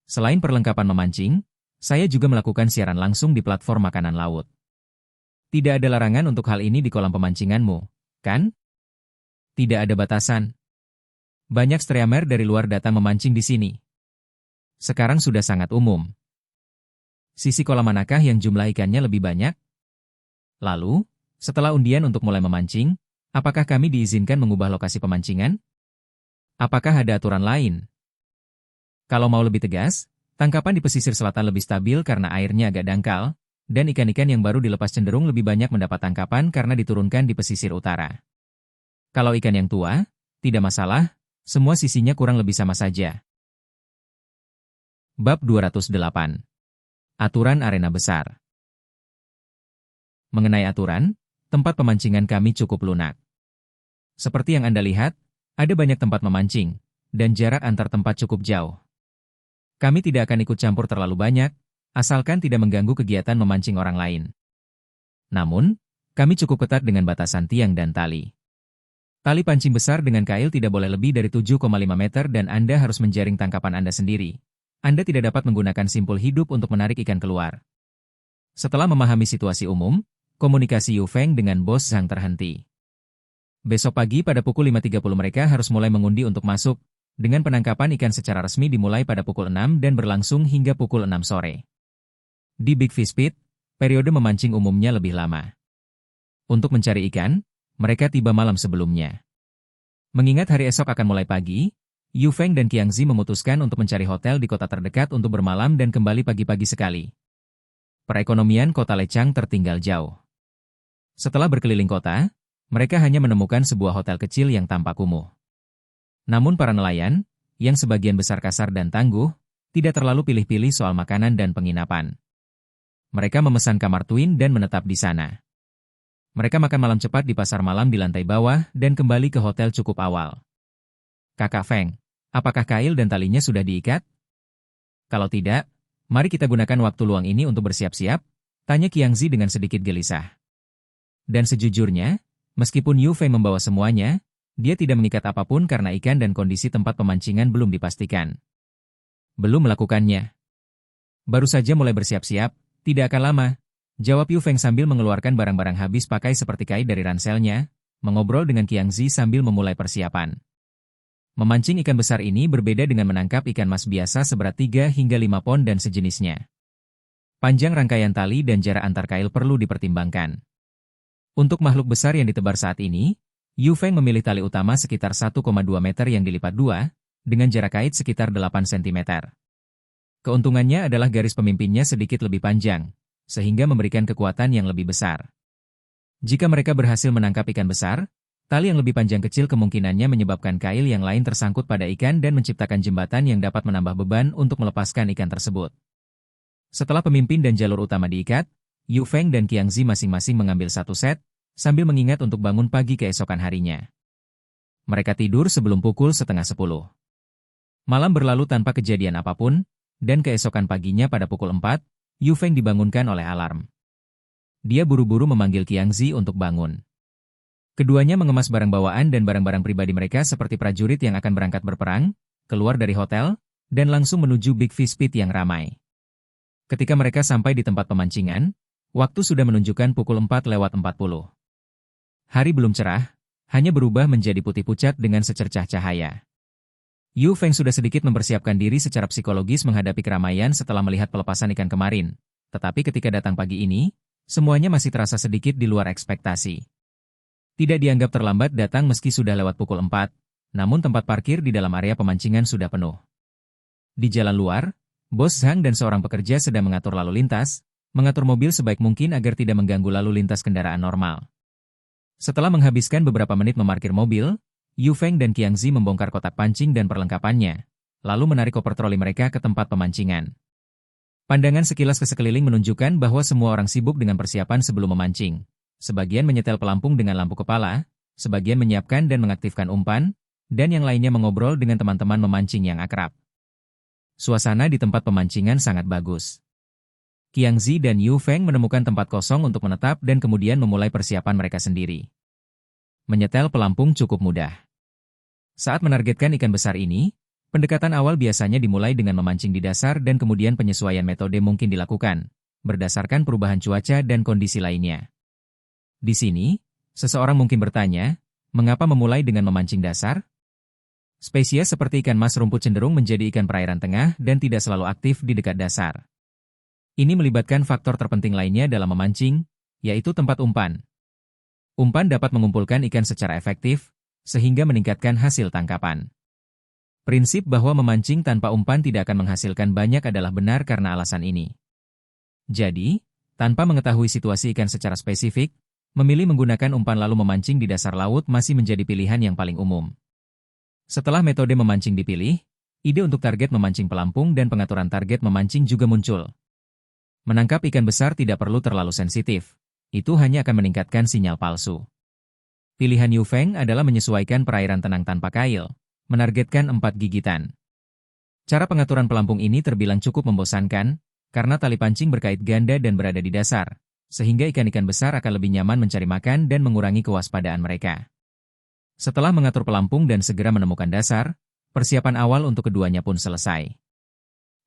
Selain perlengkapan memancing, saya juga melakukan siaran langsung di platform makanan laut. Tidak ada larangan untuk hal ini di kolam pemancinganmu, kan? Tidak ada batasan. Banyak streamer dari luar datang memancing di sini. Sekarang sudah sangat umum. Sisi kolam manakah yang jumlah ikannya lebih banyak? Lalu, setelah undian untuk mulai memancing, apakah kami diizinkan mengubah lokasi pemancingan? Apakah ada aturan lain? Kalau mau lebih tegas, tangkapan di pesisir selatan lebih stabil karena airnya agak dangkal, dan ikan-ikan yang baru dilepas cenderung lebih banyak mendapat tangkapan karena diturunkan di pesisir utara. Kalau ikan yang tua, tidak masalah, semua sisinya kurang lebih sama saja. Bab 208. Aturan arena besar. Mengenai aturan, tempat pemancingan kami cukup lunak. Seperti yang Anda lihat, ada banyak tempat memancing, dan jarak antar tempat cukup jauh. Kami tidak akan ikut campur terlalu banyak, asalkan tidak mengganggu kegiatan memancing orang lain. Namun, kami cukup ketat dengan batasan tiang dan tali. Tali pancing besar dengan kail tidak boleh lebih dari 7,5 meter dan Anda harus menjaring tangkapan Anda sendiri. Anda tidak dapat menggunakan simpul hidup untuk menarik ikan keluar. Setelah memahami situasi umum, komunikasi Yu Feng dengan Bos Zhang terhenti. Besok pagi pada pukul 5.30 mereka harus mulai mengundi untuk masuk, dengan penangkapan ikan secara resmi dimulai pada pukul 6 dan berlangsung hingga pukul 6 sore. Di Big Fish Pit, periode memancing umumnya lebih lama. Untuk mencari ikan, mereka tiba malam sebelumnya. Mengingat hari esok akan mulai pagi, Yu Feng dan Qiang Zi memutuskan untuk mencari hotel di kota terdekat untuk bermalam dan kembali pagi-pagi sekali. Perekonomian kota Lechang tertinggal jauh. Setelah berkeliling kota, mereka hanya menemukan sebuah hotel kecil yang tampak kumuh. Namun para nelayan, yang sebagian besar kasar dan tangguh, tidak terlalu pilih-pilih soal makanan dan penginapan. Mereka memesan kamar twin dan menetap di sana. Mereka makan malam cepat di pasar malam di lantai bawah dan kembali ke hotel cukup awal. Kakak Feng, apakah kail dan talinya sudah diikat? Kalau tidak, mari kita gunakan waktu luang ini untuk bersiap-siap, tanya Qiang Zi dengan sedikit gelisah. Dan sejujurnya, meskipun Yu Feng membawa semuanya, dia tidak mengikat apapun karena ikan dan kondisi tempat pemancingan belum dipastikan. Belum melakukannya. Baru saja mulai bersiap-siap, tidak akan lama, jawab Yu Feng sambil mengeluarkan barang-barang habis pakai seperti kait dari ranselnya, mengobrol dengan Qiang Zi sambil memulai persiapan. Memancing ikan besar ini berbeda dengan menangkap ikan mas biasa seberat 3 hingga 5 pon dan sejenisnya. Panjang rangkaian tali dan jarak antar kail perlu dipertimbangkan. Untuk makhluk besar yang ditebar saat ini, Yu Feng memilih tali utama sekitar 1,2 meter yang dilipat 2, dengan jarak kait sekitar 8 cm. Keuntungannya adalah garis pemimpinnya sedikit lebih panjang, sehingga memberikan kekuatan yang lebih besar. Jika mereka berhasil menangkap ikan besar, tali yang lebih panjang kecil kemungkinannya menyebabkan kail yang lain tersangkut pada ikan dan menciptakan jembatan yang dapat menambah beban untuk melepaskan ikan tersebut. Setelah pemimpin dan jalur utama diikat, Yu Feng dan Qiang Zi masing-masing mengambil satu set, sambil mengingat untuk bangun pagi keesokan harinya. Mereka tidur sebelum pukul 9:30. Malam berlalu tanpa kejadian apapun, dan keesokan paginya pada pukul 4, Yu Feng dibangunkan oleh alarm. Dia buru-buru memanggil Qiang Zi untuk bangun. Keduanya mengemas barang bawaan dan barang-barang pribadi mereka seperti prajurit yang akan berangkat berperang, keluar dari hotel, dan langsung menuju Big Fish Pit yang ramai. Ketika mereka sampai di tempat pemancingan, waktu sudah menunjukkan pukul 4:40. Hari belum cerah, hanya berubah menjadi putih pucat dengan secercah cahaya. Yu Feng sudah sedikit mempersiapkan diri secara psikologis menghadapi keramaian setelah melihat pelepasan ikan kemarin. Tetapi ketika datang pagi ini, semuanya masih terasa sedikit di luar ekspektasi. Tidak dianggap terlambat datang meski sudah lewat pukul 4, namun tempat parkir di dalam area pemancingan sudah penuh. Di jalan luar, Bos Zhang dan seorang pekerja sedang mengatur lalu lintas, mengatur mobil sebaik mungkin agar tidak mengganggu lalu lintas kendaraan normal. Setelah menghabiskan beberapa menit memarkir mobil, Yu Feng dan Qiang Zi membongkar kotak pancing dan perlengkapannya, lalu menarik koper troli mereka ke tempat pemancingan. Pandangan sekilas ke sekeliling menunjukkan bahwa semua orang sibuk dengan persiapan sebelum memancing. Sebagian menyetel pelampung dengan lampu kepala, sebagian menyiapkan dan mengaktifkan umpan, dan yang lainnya mengobrol dengan teman-teman memancing yang akrab. Suasana di tempat pemancingan sangat bagus. Qiang Zi dan Yu Feng menemukan tempat kosong untuk menetap dan kemudian memulai persiapan mereka sendiri. Menyetel pelampung cukup mudah. Saat menargetkan ikan besar ini, pendekatan awal biasanya dimulai dengan memancing di dasar dan kemudian penyesuaian metode mungkin dilakukan, berdasarkan perubahan cuaca dan kondisi lainnya. Di sini, seseorang mungkin bertanya, mengapa memulai dengan memancing dasar? Spesies seperti ikan mas rumput cenderung menjadi ikan perairan tengah dan tidak selalu aktif di dekat dasar. Ini melibatkan faktor terpenting lainnya dalam memancing, yaitu tempat umpan. Umpan dapat mengumpulkan ikan secara efektif, sehingga meningkatkan hasil tangkapan. Prinsip bahwa memancing tanpa umpan tidak akan menghasilkan banyak adalah benar karena alasan ini. Jadi, tanpa mengetahui situasi ikan secara spesifik, memilih menggunakan umpan lalu memancing di dasar laut masih menjadi pilihan yang paling umum. Setelah metode memancing dipilih, ide untuk target memancing pelampung dan pengaturan target memancing juga muncul. Menangkap ikan besar tidak perlu terlalu sensitif. Itu hanya akan meningkatkan sinyal palsu. Pilihan Yu Feng adalah menyesuaikan perairan tenang tanpa kail, menargetkan 4 gigitan. Cara pengaturan pelampung ini terbilang cukup membosankan, karena tali pancing berkait ganda dan berada di dasar, sehingga ikan-ikan besar akan lebih nyaman mencari makan dan mengurangi kewaspadaan mereka. Setelah mengatur pelampung dan segera menemukan dasar, persiapan awal untuk keduanya pun selesai.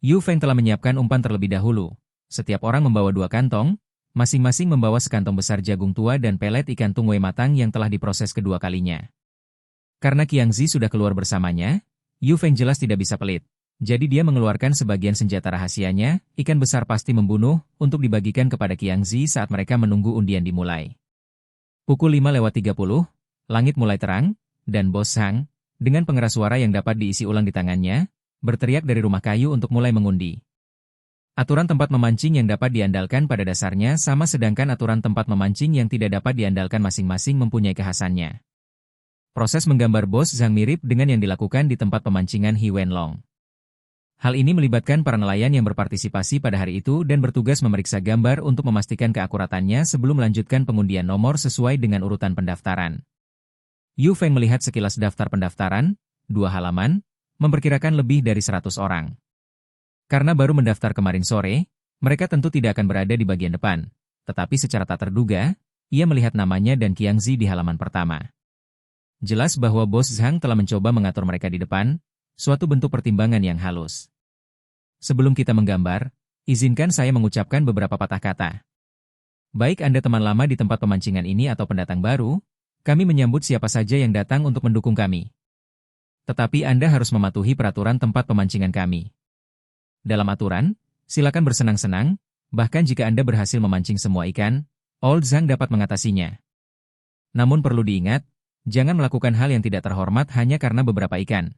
Yu Feng telah menyiapkan umpan terlebih dahulu. Setiap orang membawa 2 kantong, masing-masing membawa sekantong besar jagung tua dan pelet ikan tungwei matang yang telah diproses kedua kalinya. Karena Qiang Zi sudah keluar bersamanya, Yu Feng jelas tidak bisa pelit. Jadi dia mengeluarkan sebagian senjata rahasianya, ikan besar pasti membunuh, untuk dibagikan kepada Qiang Zi saat mereka menunggu undian dimulai. Pukul 5:30, langit mulai terang, dan Bos Zhang, dengan pengeras suara yang dapat diisi ulang di tangannya, berteriak dari rumah kayu untuk mulai mengundi. Aturan tempat memancing yang dapat diandalkan pada dasarnya sama sedangkan aturan tempat memancing yang tidak dapat diandalkan masing-masing mempunyai kekhasannya. Proses menggambar Bos Zhang mirip dengan yang dilakukan di tempat pemancingan He Wenlong. Hal ini melibatkan para nelayan yang berpartisipasi pada hari itu dan bertugas memeriksa gambar untuk memastikan keakuratannya sebelum melanjutkan pengundian nomor sesuai dengan urutan pendaftaran. Yu Feng melihat sekilas daftar pendaftaran, 2 halaman, memperkirakan lebih dari 100 orang. Karena baru mendaftar kemarin sore, mereka tentu tidak akan berada di bagian depan, tetapi secara tak terduga, ia melihat namanya dan Qiangzi di halaman pertama. Jelas bahwa Bos Zhang telah mencoba mengatur mereka di depan, suatu bentuk pertimbangan yang halus. Sebelum kita menggambar, izinkan saya mengucapkan beberapa patah kata. Baik Anda teman lama di tempat pemancingan ini atau pendatang baru, kami menyambut siapa saja yang datang untuk mendukung kami. Tetapi Anda harus mematuhi peraturan tempat pemancingan kami. Dalam aturan, silakan bersenang-senang, bahkan jika Anda berhasil memancing semua ikan, Old Zhang dapat mengatasinya. Namun perlu diingat, jangan melakukan hal yang tidak terhormat hanya karena beberapa ikan.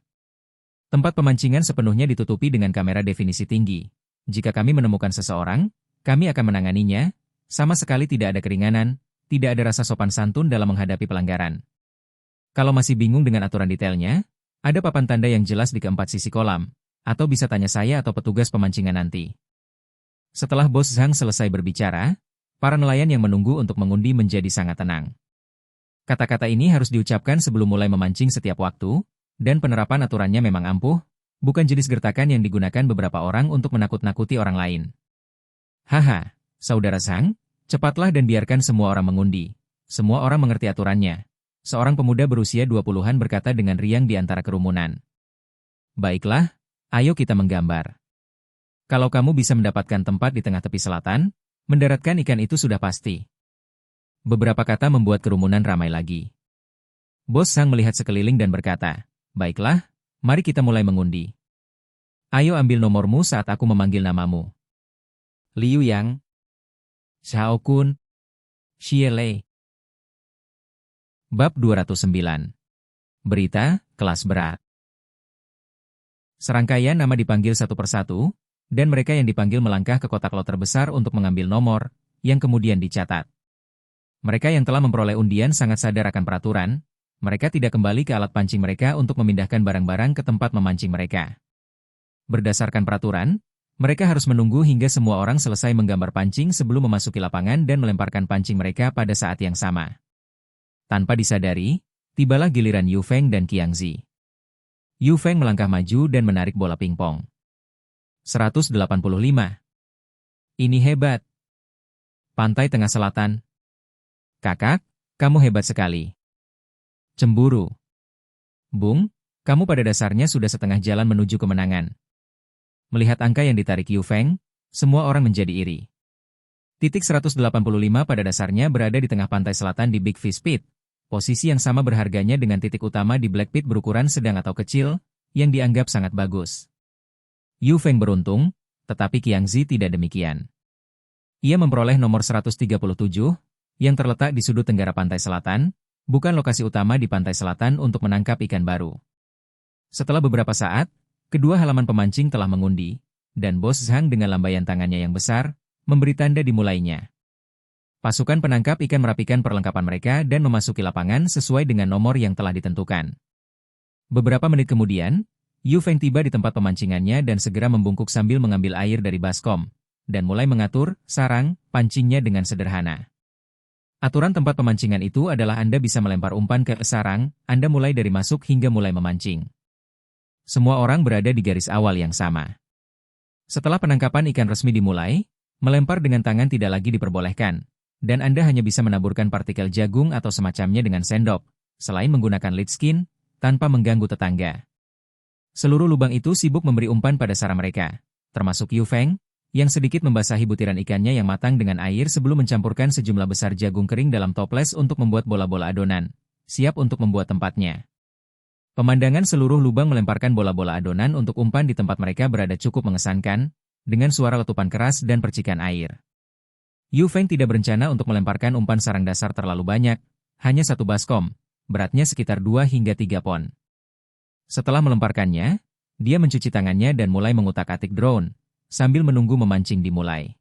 Tempat pemancingan sepenuhnya ditutupi dengan kamera definisi tinggi. Jika kami menemukan seseorang, kami akan menanganinya, sama sekali tidak ada keringanan, tidak ada rasa sopan santun dalam menghadapi pelanggaran. Kalau masih bingung dengan aturan detailnya, ada papan tanda yang jelas di keempat sisi kolam, atau bisa tanya saya atau petugas pemancingan nanti. Setelah Bos Zhang selesai berbicara, para nelayan yang menunggu untuk mengundi menjadi sangat tenang. Kata-kata ini harus diucapkan sebelum mulai memancing setiap waktu, dan penerapan aturannya memang ampuh, bukan jenis gertakan yang digunakan beberapa orang untuk menakut-nakuti orang lain. Haha, Saudara Zhang, cepatlah dan biarkan semua orang mengundi. Semua orang mengerti aturannya. Seorang pemuda berusia 20-an berkata dengan riang di antara kerumunan. Baiklah, ayo kita menggambar. Kalau kamu bisa mendapatkan tempat di tengah tepi selatan, mendaratkan ikan itu sudah pasti. Beberapa kata membuat kerumunan ramai lagi. Bos Zhang melihat sekeliling dan berkata, baiklah, mari kita mulai mengundi. Ayo ambil nomormu saat aku memanggil namamu. Liu Yang, Xiao Kun, Xie Lei. Bab 209. Berita, kelas berat. Serangkaian nama dipanggil satu persatu, dan mereka yang dipanggil melangkah ke kotak lot terbesar untuk mengambil nomor, yang kemudian dicatat. Mereka yang telah memperoleh undian sangat sadar akan peraturan. Mereka tidak kembali ke alat pancing mereka untuk memindahkan barang-barang ke tempat memancing mereka. Berdasarkan peraturan, mereka harus menunggu hingga semua orang selesai menggambar pancing sebelum memasuki lapangan dan melemparkan pancing mereka pada saat yang sama. Tanpa disadari, tibalah giliran Yu Feng dan Qiangzi. Yu Feng melangkah maju dan menarik bola pingpong. 185. Ini hebat. Pantai Tengah Selatan. Kakak, kamu hebat sekali. Cemburu. Bung, kamu pada dasarnya sudah setengah jalan menuju kemenangan. Melihat angka yang ditarik Yu Feng, semua orang menjadi iri. Titik 185 pada dasarnya berada di tengah pantai selatan di Big Fish Pit, posisi yang sama berharganya dengan titik utama di Black Pit berukuran sedang atau kecil, yang dianggap sangat bagus. Yu Feng beruntung, tetapi Qiangzi tidak demikian. Ia memperoleh nomor 137, yang terletak di sudut tenggara pantai selatan, bukan lokasi utama di pantai selatan untuk menangkap ikan baru. Setelah beberapa saat, kedua halaman pemancing telah mengundi, dan Bos Zhang dengan lambaian tangannya yang besar, memberi tanda dimulainya. Pasukan penangkap ikan merapikan perlengkapan mereka dan memasuki lapangan sesuai dengan nomor yang telah ditentukan. Beberapa menit kemudian, Yu Feng tiba di tempat pemancingannya dan segera membungkuk sambil mengambil air dari baskom, dan mulai mengatur sarang pancingnya dengan sederhana. Aturan tempat pemancingan itu adalah Anda bisa melempar umpan ke sarang, Anda mulai dari masuk hingga mulai memancing. Semua orang berada di garis awal yang sama. Setelah penangkapan ikan resmi dimulai, melempar dengan tangan tidak lagi diperbolehkan, dan Anda hanya bisa menaburkan partikel jagung atau semacamnya dengan sendok, selain menggunakan lead skin, tanpa mengganggu tetangga. Seluruh lubang itu sibuk memberi umpan pada sarang mereka, termasuk Yu Feng, yang sedikit membasahi butiran ikannya yang matang dengan air sebelum mencampurkan sejumlah besar jagung kering dalam toples untuk membuat bola-bola adonan, siap untuk membuat tempatnya. Pemandangan seluruh lubang melemparkan bola-bola adonan untuk umpan di tempat mereka berada cukup mengesankan, dengan suara letupan keras dan percikan air. Yu Feng tidak berencana untuk melemparkan umpan sarang dasar terlalu banyak, hanya satu baskom, beratnya sekitar 2 hingga 3 pon. Setelah melemparkannya, dia mencuci tangannya dan mulai mengutak-atik drone, sambil menunggu memancing dimulai.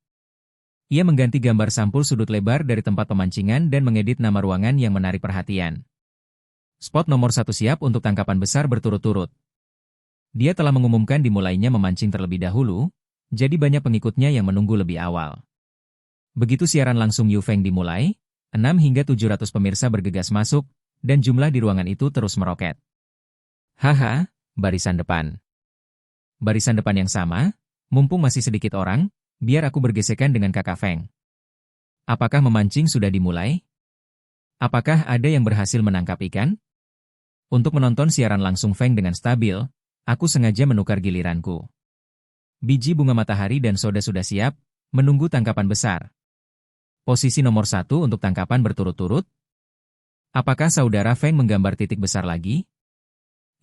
Ia mengganti gambar sampul sudut lebar dari tempat pemancingan dan mengedit nama ruangan yang menarik perhatian. Spot nomor 1 siap untuk tangkapan besar berturut-turut. Dia telah mengumumkan dimulainya memancing terlebih dahulu, jadi banyak pengikutnya yang menunggu lebih awal. Begitu siaran langsung Yu Feng dimulai, 6 hingga 700 pemirsa bergegas masuk, dan jumlah di ruangan itu terus meroket. Haha, barisan depan. Barisan depan yang sama, mumpung masih sedikit orang, biar aku bergesekan dengan kakak Feng. Apakah memancing sudah dimulai? Apakah ada yang berhasil menangkap ikan? Untuk menonton siaran langsung Feng dengan stabil, aku sengaja menukar giliranku. Biji bunga matahari dan soda sudah siap, menunggu tangkapan besar. Posisi nomor 1 untuk tangkapan berturut-turut. Apakah saudara Feng menggambar titik besar lagi?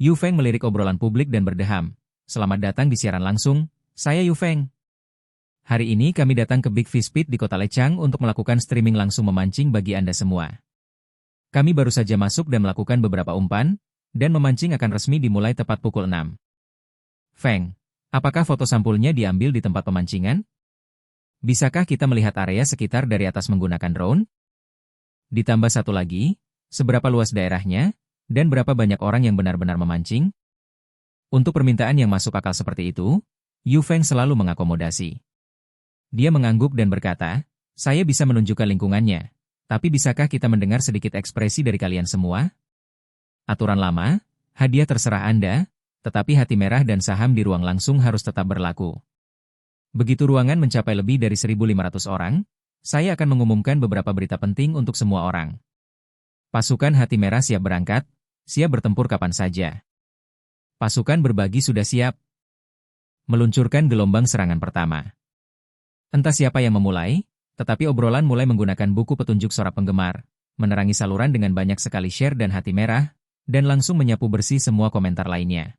Yu Feng melirik obrolan publik dan berdeham. Selamat datang di siaran langsung, saya Yu Feng. Hari ini kami datang ke Big Fish Pit di kota Lechang untuk melakukan streaming langsung memancing bagi Anda semua. Kami baru saja masuk dan melakukan beberapa umpan, dan memancing akan resmi dimulai tepat pukul 6. Feng, apakah foto sampulnya diambil di tempat pemancingan? Bisakah kita melihat area sekitar dari atas menggunakan drone? Ditambah satu lagi, seberapa luas daerahnya, dan berapa banyak orang yang benar-benar memancing? Untuk permintaan yang masuk akal seperti itu, Yu Feng selalu mengakomodasi. Dia mengangguk dan berkata, saya bisa menunjukkan lingkungannya, tapi bisakah kita mendengar sedikit ekspresi dari kalian semua? Aturan lama, hadiah terserah Anda, tetapi hati merah dan saham di ruang langsung harus tetap berlaku. Begitu ruangan mencapai lebih dari 1.500 orang, saya akan mengumumkan beberapa berita penting untuk semua orang. Pasukan hati merah siap berangkat, siap bertempur kapan saja. Pasukan berbagi sudah siap. Meluncurkan gelombang serangan pertama. Entah siapa yang memulai, tetapi obrolan mulai menggunakan buku petunjuk sorak penggemar, menerangi saluran dengan banyak sekali share dan hati merah, dan langsung menyapu bersih semua komentar lainnya.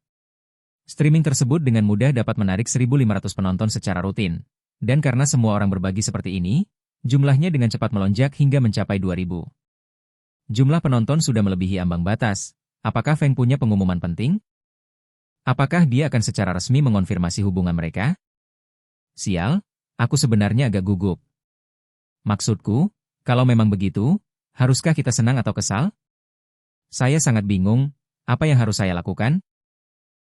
Streaming tersebut dengan mudah dapat menarik 1.500 penonton secara rutin, dan karena semua orang berbagi seperti ini, jumlahnya dengan cepat melonjak hingga mencapai 2.000. Jumlah penonton sudah melebihi ambang batas. Apakah Feng punya pengumuman penting? Apakah dia akan secara resmi mengonfirmasi hubungan mereka? Sial, aku sebenarnya agak gugup. Maksudku, kalau memang begitu, haruskah kita senang atau kesal? Saya sangat bingung, apa yang harus saya lakukan?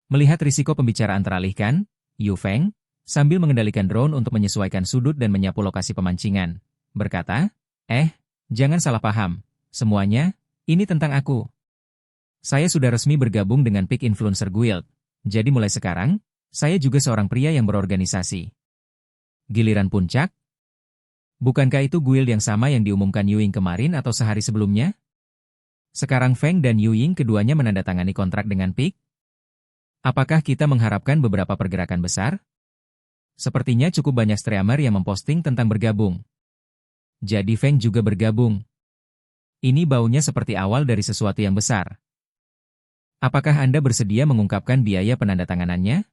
Melihat risiko pembicaraan teralihkan, Yu Feng, sambil mengendalikan drone untuk menyesuaikan sudut dan menyapu lokasi pemancingan, berkata, jangan salah paham, semuanya, ini tentang aku. Saya sudah resmi bergabung dengan Peak Influencer Guild, jadi mulai sekarang, saya juga seorang pria yang berorganisasi. Giliran puncak? Bukankah itu guild yang sama yang diumumkan Yu Ying kemarin atau sehari sebelumnya? Sekarang Feng dan Yu Ying keduanya menandatangani kontrak dengan Peak? Apakah kita mengharapkan beberapa pergerakan besar? Sepertinya cukup banyak streamer yang memposting tentang bergabung. Jadi Feng juga bergabung. Ini baunya seperti awal dari sesuatu yang besar. Apakah Anda bersedia mengungkapkan biaya penandatanganannya?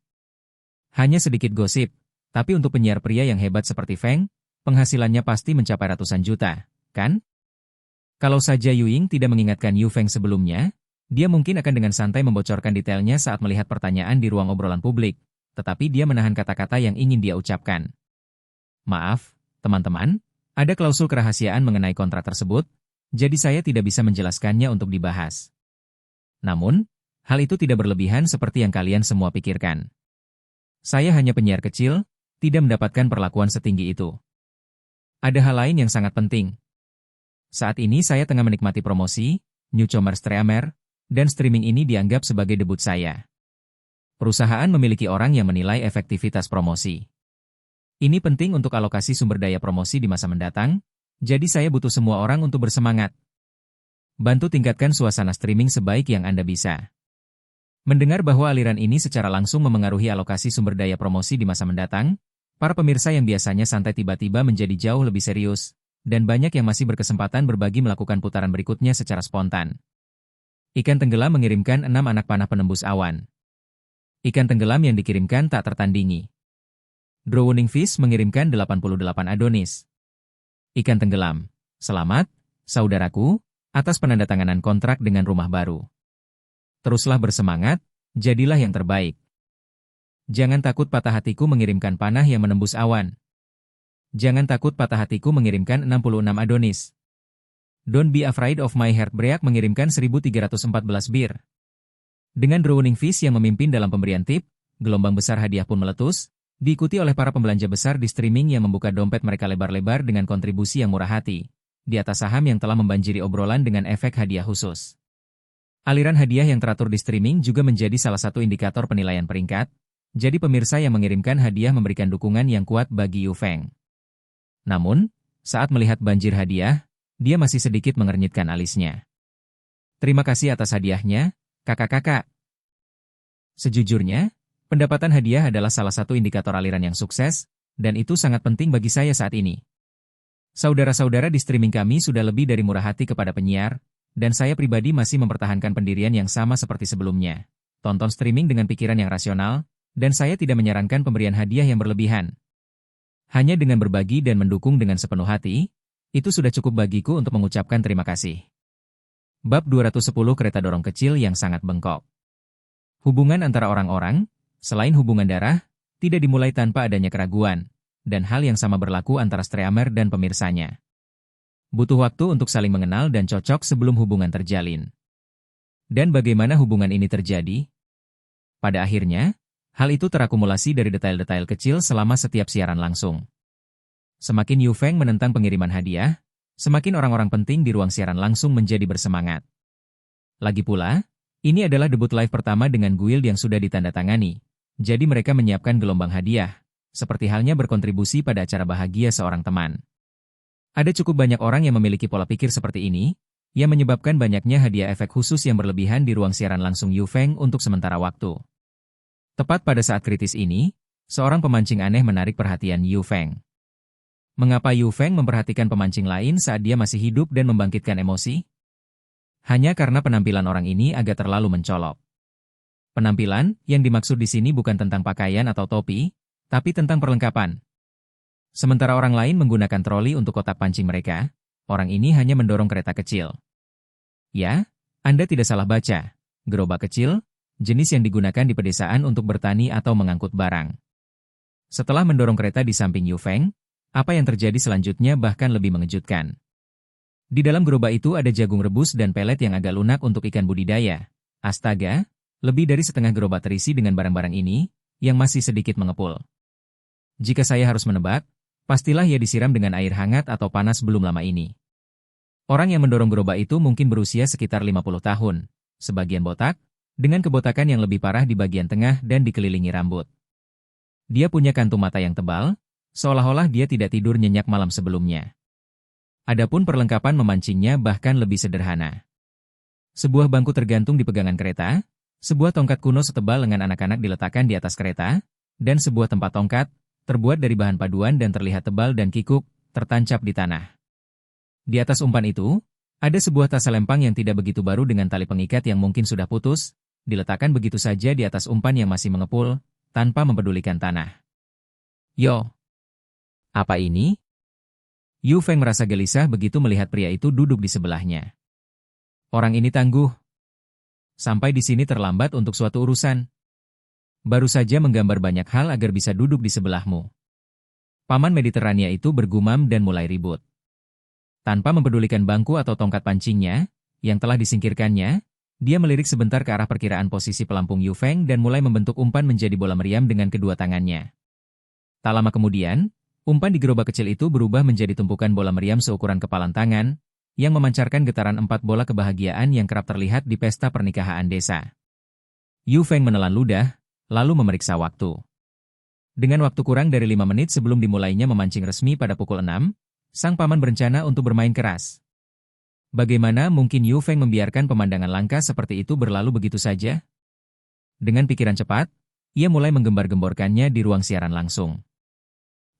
Hanya sedikit gosip, tapi untuk penyiar pria yang hebat seperti Feng, penghasilannya pasti mencapai ratusan juta, kan? Kalau saja Yu Ying tidak mengingatkan Yu Feng sebelumnya, dia mungkin akan dengan santai membocorkan detailnya saat melihat pertanyaan di ruang obrolan publik, tetapi dia menahan kata-kata yang ingin dia ucapkan. Maaf, teman-teman, ada klausul kerahasiaan mengenai kontrak tersebut, jadi saya tidak bisa menjelaskannya untuk dibahas. Namun, hal itu tidak berlebihan seperti yang kalian semua pikirkan. Saya hanya penyiar kecil, tidak mendapatkan perlakuan setinggi itu. Ada hal lain yang sangat penting. Saat ini saya tengah menikmati promosi, newcomer streamer, dan streaming ini dianggap sebagai debut saya. Perusahaan memiliki orang yang menilai efektivitas promosi. Ini penting untuk alokasi sumber daya promosi di masa mendatang, jadi saya butuh semua orang untuk bersemangat. Bantu tingkatkan suasana streaming sebaik yang Anda bisa. Mendengar bahwa aliran ini secara langsung memengaruhi alokasi sumber daya promosi di masa mendatang, para pemirsa yang biasanya santai tiba-tiba menjadi jauh lebih serius, dan banyak yang masih berkesempatan berbagi melakukan putaran berikutnya secara spontan. Ikan tenggelam mengirimkan 6 anak panah penembus awan. Ikan tenggelam yang dikirimkan tak tertandingi. Drowning Fish mengirimkan 88 Adonis. Ikan tenggelam. Selamat, saudaraku, atas penandatanganan kontrak dengan rumah baru. Teruslah bersemangat, Jadilah yang terbaik. Jangan takut patah hatiku mengirimkan panah yang menembus awan. Jangan takut patah hatiku mengirimkan 66 Adonis. Don't be afraid of my heartbreak mengirimkan 1314 bir. Dengan Drowning Fish yang memimpin dalam pemberian tip, gelombang besar hadiah pun meletus, diikuti oleh para pembelanja besar di streaming yang membuka dompet mereka lebar-lebar dengan kontribusi yang murah hati, di atas saham yang telah membanjiri obrolan dengan efek hadiah khusus. Aliran hadiah yang teratur di streaming juga menjadi salah satu indikator penilaian peringkat, jadi pemirsa yang mengirimkan hadiah memberikan dukungan yang kuat bagi Yu Feng. Namun, saat melihat banjir hadiah, dia masih sedikit mengernyitkan alisnya. Terima kasih atas hadiahnya, kakak-kakak. Sejujurnya, pendapatan hadiah adalah salah satu indikator aliran yang sukses, dan itu sangat penting bagi saya saat ini. Saudara-saudara di streaming kami sudah lebih dari murah hati kepada penyiar, dan saya pribadi masih mempertahankan pendirian yang sama seperti sebelumnya. Tonton streaming dengan pikiran yang rasional, dan saya tidak menyarankan pemberian hadiah yang berlebihan. Hanya dengan berbagi dan mendukung dengan sepenuh hati, itu sudah cukup bagiku untuk mengucapkan terima kasih. Bab 210 Kereta dorong kecil yang sangat bengkok. Hubungan antara orang-orang, selain hubungan darah, tidak dimulai tanpa adanya keraguan, dan hal yang sama berlaku antara streamer dan pemirsanya. Butuh waktu untuk saling mengenal dan cocok sebelum hubungan terjalin. Dan bagaimana hubungan ini terjadi? Pada akhirnya, hal itu terakumulasi dari detail-detail kecil selama setiap siaran langsung. Semakin Yu Feng menentang pengiriman hadiah, semakin orang-orang penting di ruang siaran langsung menjadi bersemangat. Lagi pula, ini adalah debut live pertama dengan guild yang sudah ditandatangani, jadi mereka menyiapkan gelombang hadiah, seperti halnya berkontribusi pada acara bahagia seorang teman. Ada cukup banyak orang yang memiliki pola pikir seperti ini, yang menyebabkan banyaknya hadiah efek khusus yang berlebihan di ruang siaran langsung Yu Feng untuk sementara waktu. Tepat pada saat kritis ini, seorang pemancing aneh menarik perhatian Yu Feng. Mengapa Yu Feng memperhatikan pemancing lain saat dia masih hidup dan membangkitkan emosi? Hanya karena penampilan orang ini agak terlalu mencolok. Penampilan yang dimaksud di sini bukan tentang pakaian atau topi, tapi tentang perlengkapan. Sementara orang lain menggunakan troli untuk kotak pancing mereka, orang ini hanya mendorong kereta kecil. Ya, Anda tidak salah baca. Gerobak kecil, jenis yang digunakan di pedesaan untuk bertani atau mengangkut barang. Setelah mendorong kereta di samping Yu Feng, apa yang terjadi selanjutnya bahkan lebih mengejutkan. Di dalam gerobak itu ada jagung rebus dan pelet yang agak lunak untuk ikan budidaya. Astaga, lebih dari setengah gerobak terisi dengan barang-barang ini, yang masih sedikit mengepul. Jika saya harus menebak, pastilah ia disiram dengan air hangat atau panas belum lama ini. Orang yang mendorong gerobak itu mungkin berusia sekitar 50 tahun, sebagian botak, dengan kebotakan yang lebih parah di bagian tengah dan dikelilingi rambut. Dia punya kantung mata yang tebal, seolah-olah dia tidak tidur nyenyak malam sebelumnya. Adapun perlengkapan memancingnya bahkan lebih sederhana. Sebuah bangku tergantung di pegangan kereta, sebuah tongkat kuno setebal lengan anak-anak diletakkan di atas kereta, dan sebuah tempat tongkat, terbuat dari bahan paduan dan terlihat tebal dan kikuk, tertancap di tanah. Di atas umpan itu, ada sebuah tas selempang yang tidak begitu baru dengan tali pengikat yang mungkin sudah putus, diletakkan begitu saja di atas umpan yang masih mengepul, tanpa mempedulikan tanah. Yo! Apa ini? Yu Feng merasa gelisah begitu melihat pria itu duduk di sebelahnya. Orang ini tangguh. Sampai di sini terlambat untuk suatu urusan. Baru saja menggambar banyak hal agar bisa duduk di sebelahmu. Paman Mediterania itu bergumam dan mulai ribut. Tanpa mempedulikan bangku atau tongkat pancingnya, yang telah disingkirkannya, dia melirik sebentar ke arah perkiraan posisi pelampung Yu Feng dan mulai membentuk umpan menjadi bola meriam dengan kedua tangannya. Tak lama kemudian, umpan di gerobak kecil itu berubah menjadi tumpukan bola meriam seukuran kepalan tangan, yang memancarkan getaran 4 bola kebahagiaan yang kerap terlihat di pesta pernikahan desa. Yu Feng menelan ludah, lalu memeriksa waktu. Dengan waktu kurang dari 5 menit sebelum dimulainya memancing resmi pada pukul 6, sang paman berencana untuk bermain keras. Bagaimana mungkin Yu Feng membiarkan pemandangan langka seperti itu berlalu begitu saja? Dengan pikiran cepat, ia mulai menggembar-gemborkannya di ruang siaran langsung.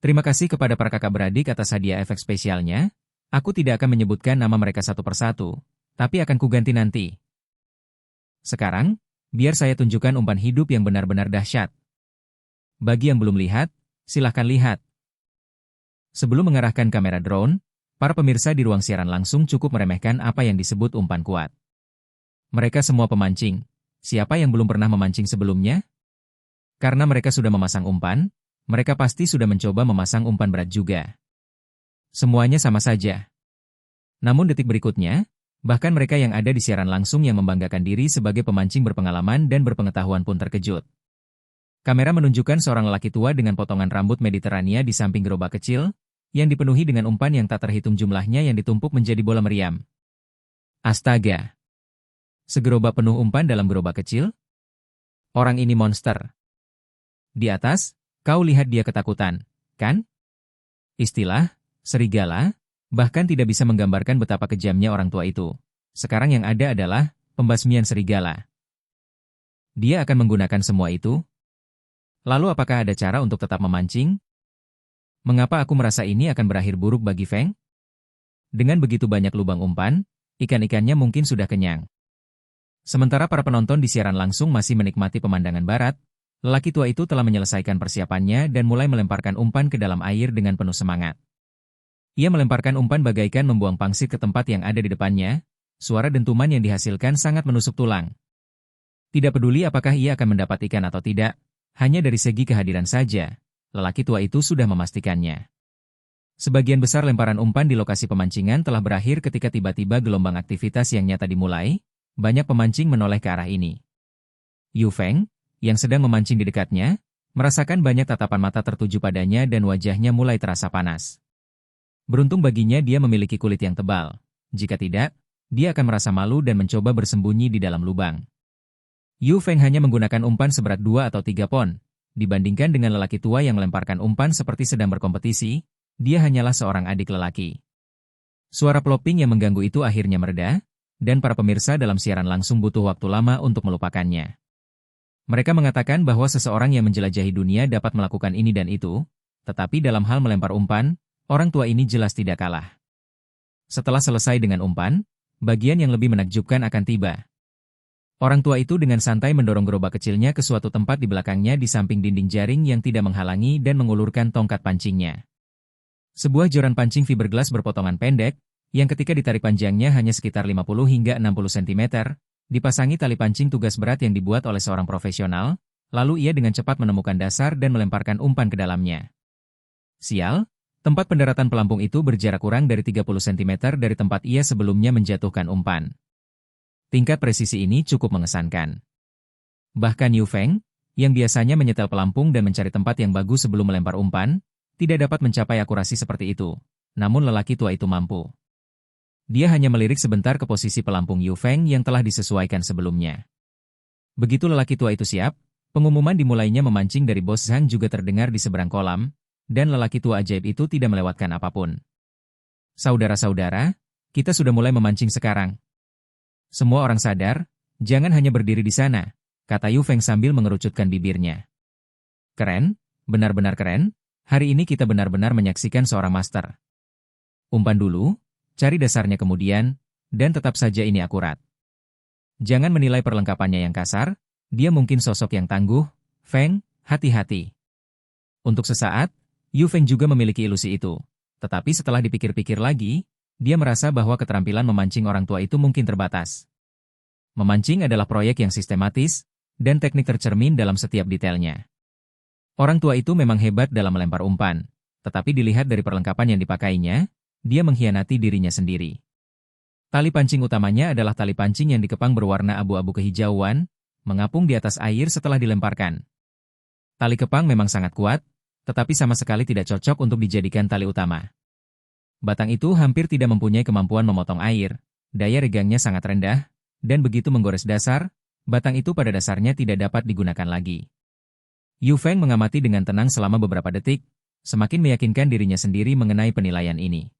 Terima kasih kepada para kakak beradik atas hadiah efek spesialnya. Aku tidak akan menyebutkan nama mereka satu persatu, tapi akan kuganti nanti. Sekarang, biar saya tunjukkan umpan hidup yang benar-benar dahsyat. Bagi yang belum lihat, silahkan lihat. Sebelum mengarahkan kamera drone, para pemirsa di ruang siaran langsung cukup meremehkan apa yang disebut umpan kuat. Mereka semua pemancing, Siapa yang belum pernah memancing sebelumnya? Karena mereka sudah memasang umpan, mereka pasti sudah mencoba memasang umpan berat juga. Semuanya sama saja. Namun detik berikutnya, bahkan mereka yang ada di siaran langsung yang membanggakan diri sebagai pemancing berpengalaman dan berpengetahuan pun terkejut. Kamera menunjukkan seorang lelaki tua dengan potongan rambut Mediterania di samping gerobak kecil, yang dipenuhi dengan umpan yang tak terhitung jumlahnya yang ditumpuk menjadi bola meriam. Astaga! Segerobak penuh umpan dalam gerobak kecil? Orang ini monster. Di atas, kau lihat dia ketakutan, kan? Istilah, serigala, bahkan tidak bisa menggambarkan betapa kejamnya orang tua itu. Sekarang yang ada adalah pembasmian serigala. Dia akan menggunakan semua itu? Lalu apakah ada cara untuk tetap memancing? Mengapa aku merasa ini akan berakhir buruk bagi Feng? Dengan begitu banyak lubang umpan, ikan-ikannya mungkin sudah kenyang. Sementara para penonton di siaran langsung masih menikmati pemandangan barat, lelaki tua itu telah menyelesaikan persiapannya dan mulai melemparkan umpan ke dalam air dengan penuh semangat. Ia melemparkan umpan bagaikan membuang pangsit ke tempat yang ada di depannya, suara dentuman yang dihasilkan sangat menusuk tulang. Tidak peduli apakah ia akan mendapat ikan atau tidak, hanya dari segi kehadiran saja, lelaki tua itu sudah memastikannya. Sebagian besar lemparan umpan di lokasi pemancingan telah berakhir ketika tiba-tiba gelombang aktivitas yang nyata dimulai. Banyak pemancing menoleh ke arah ini. Yu Feng, yang sedang memancing di dekatnya, merasakan banyak tatapan mata tertuju padanya dan wajahnya mulai terasa panas. Beruntung baginya dia memiliki kulit yang tebal. Jika tidak, dia akan merasa malu dan mencoba bersembunyi di dalam lubang. Yu Feng hanya menggunakan umpan seberat 2 atau 3 pon. Dibandingkan dengan lelaki tua yang melemparkan umpan seperti sedang berkompetisi, dia hanyalah seorang adik lelaki. Suara plopping yang mengganggu itu akhirnya mereda, dan para pemirsa dalam siaran langsung butuh waktu lama untuk melupakannya. Mereka mengatakan bahwa seseorang yang menjelajahi dunia dapat melakukan ini dan itu, tetapi dalam hal melempar umpan, orang tua ini jelas tidak kalah. Setelah selesai dengan umpan, bagian yang lebih menakjubkan akan tiba. Orang tua itu dengan santai mendorong gerobak kecilnya ke suatu tempat di belakangnya di samping dinding jaring yang tidak menghalangi dan mengulurkan tongkat pancingnya. Sebuah joran pancing fiberglass berpotongan pendek, yang ketika ditarik panjangnya hanya sekitar 50 hingga 60 cm, dipasangi tali pancing tugas berat yang dibuat oleh seorang profesional, lalu ia dengan cepat menemukan dasar dan melemparkan umpan ke dalamnya. Sial, tempat pendaratan pelampung itu berjarak kurang dari 30 cm dari tempat ia sebelumnya menjatuhkan umpan. Tingkat presisi ini cukup mengesankan. Bahkan Yu Feng, yang biasanya menyetel pelampung dan mencari tempat yang bagus sebelum melempar umpan, tidak dapat mencapai akurasi seperti itu, namun lelaki tua itu mampu. Dia hanya melirik sebentar ke posisi pelampung Yu Feng yang telah disesuaikan sebelumnya. Begitu lelaki tua itu siap, pengumuman dimulainya memancing dari Bos Zhang juga terdengar di seberang kolam, dan lelaki tua ajaib itu tidak melewatkan apapun. Saudara-saudara, kita sudah mulai memancing sekarang. Semua orang sadar, jangan hanya berdiri di sana, kata Yu Feng sambil mengerucutkan bibirnya. Keren, benar-benar keren, hari ini kita benar-benar menyaksikan seorang master. Umpan dulu, cari dasarnya kemudian, dan tetap saja ini akurat. Jangan menilai perlengkapannya yang kasar, dia mungkin sosok yang tangguh. Feng, hati-hati. Untuk sesaat, Yu Feng juga memiliki ilusi itu. Tetapi setelah dipikir-pikir lagi, dia merasa bahwa keterampilan memancing orang tua itu mungkin terbatas. Memancing adalah proyek yang sistematis, dan teknik tercermin dalam setiap detailnya. Orang tua itu memang hebat dalam melempar umpan, tetapi dilihat dari perlengkapan yang dipakainya, dia mengkhianati dirinya sendiri. Tali pancing utamanya adalah tali pancing yang dikepang berwarna abu-abu kehijauan, mengapung di atas air setelah dilemparkan. Tali kepang memang sangat kuat, tetapi sama sekali tidak cocok untuk dijadikan tali utama. Batang itu hampir tidak mempunyai kemampuan memotong air, daya regangnya sangat rendah, dan begitu menggores dasar, batang itu pada dasarnya tidak dapat digunakan lagi. Yu Feng mengamati dengan tenang selama beberapa detik, semakin meyakinkan dirinya sendiri mengenai penilaian ini.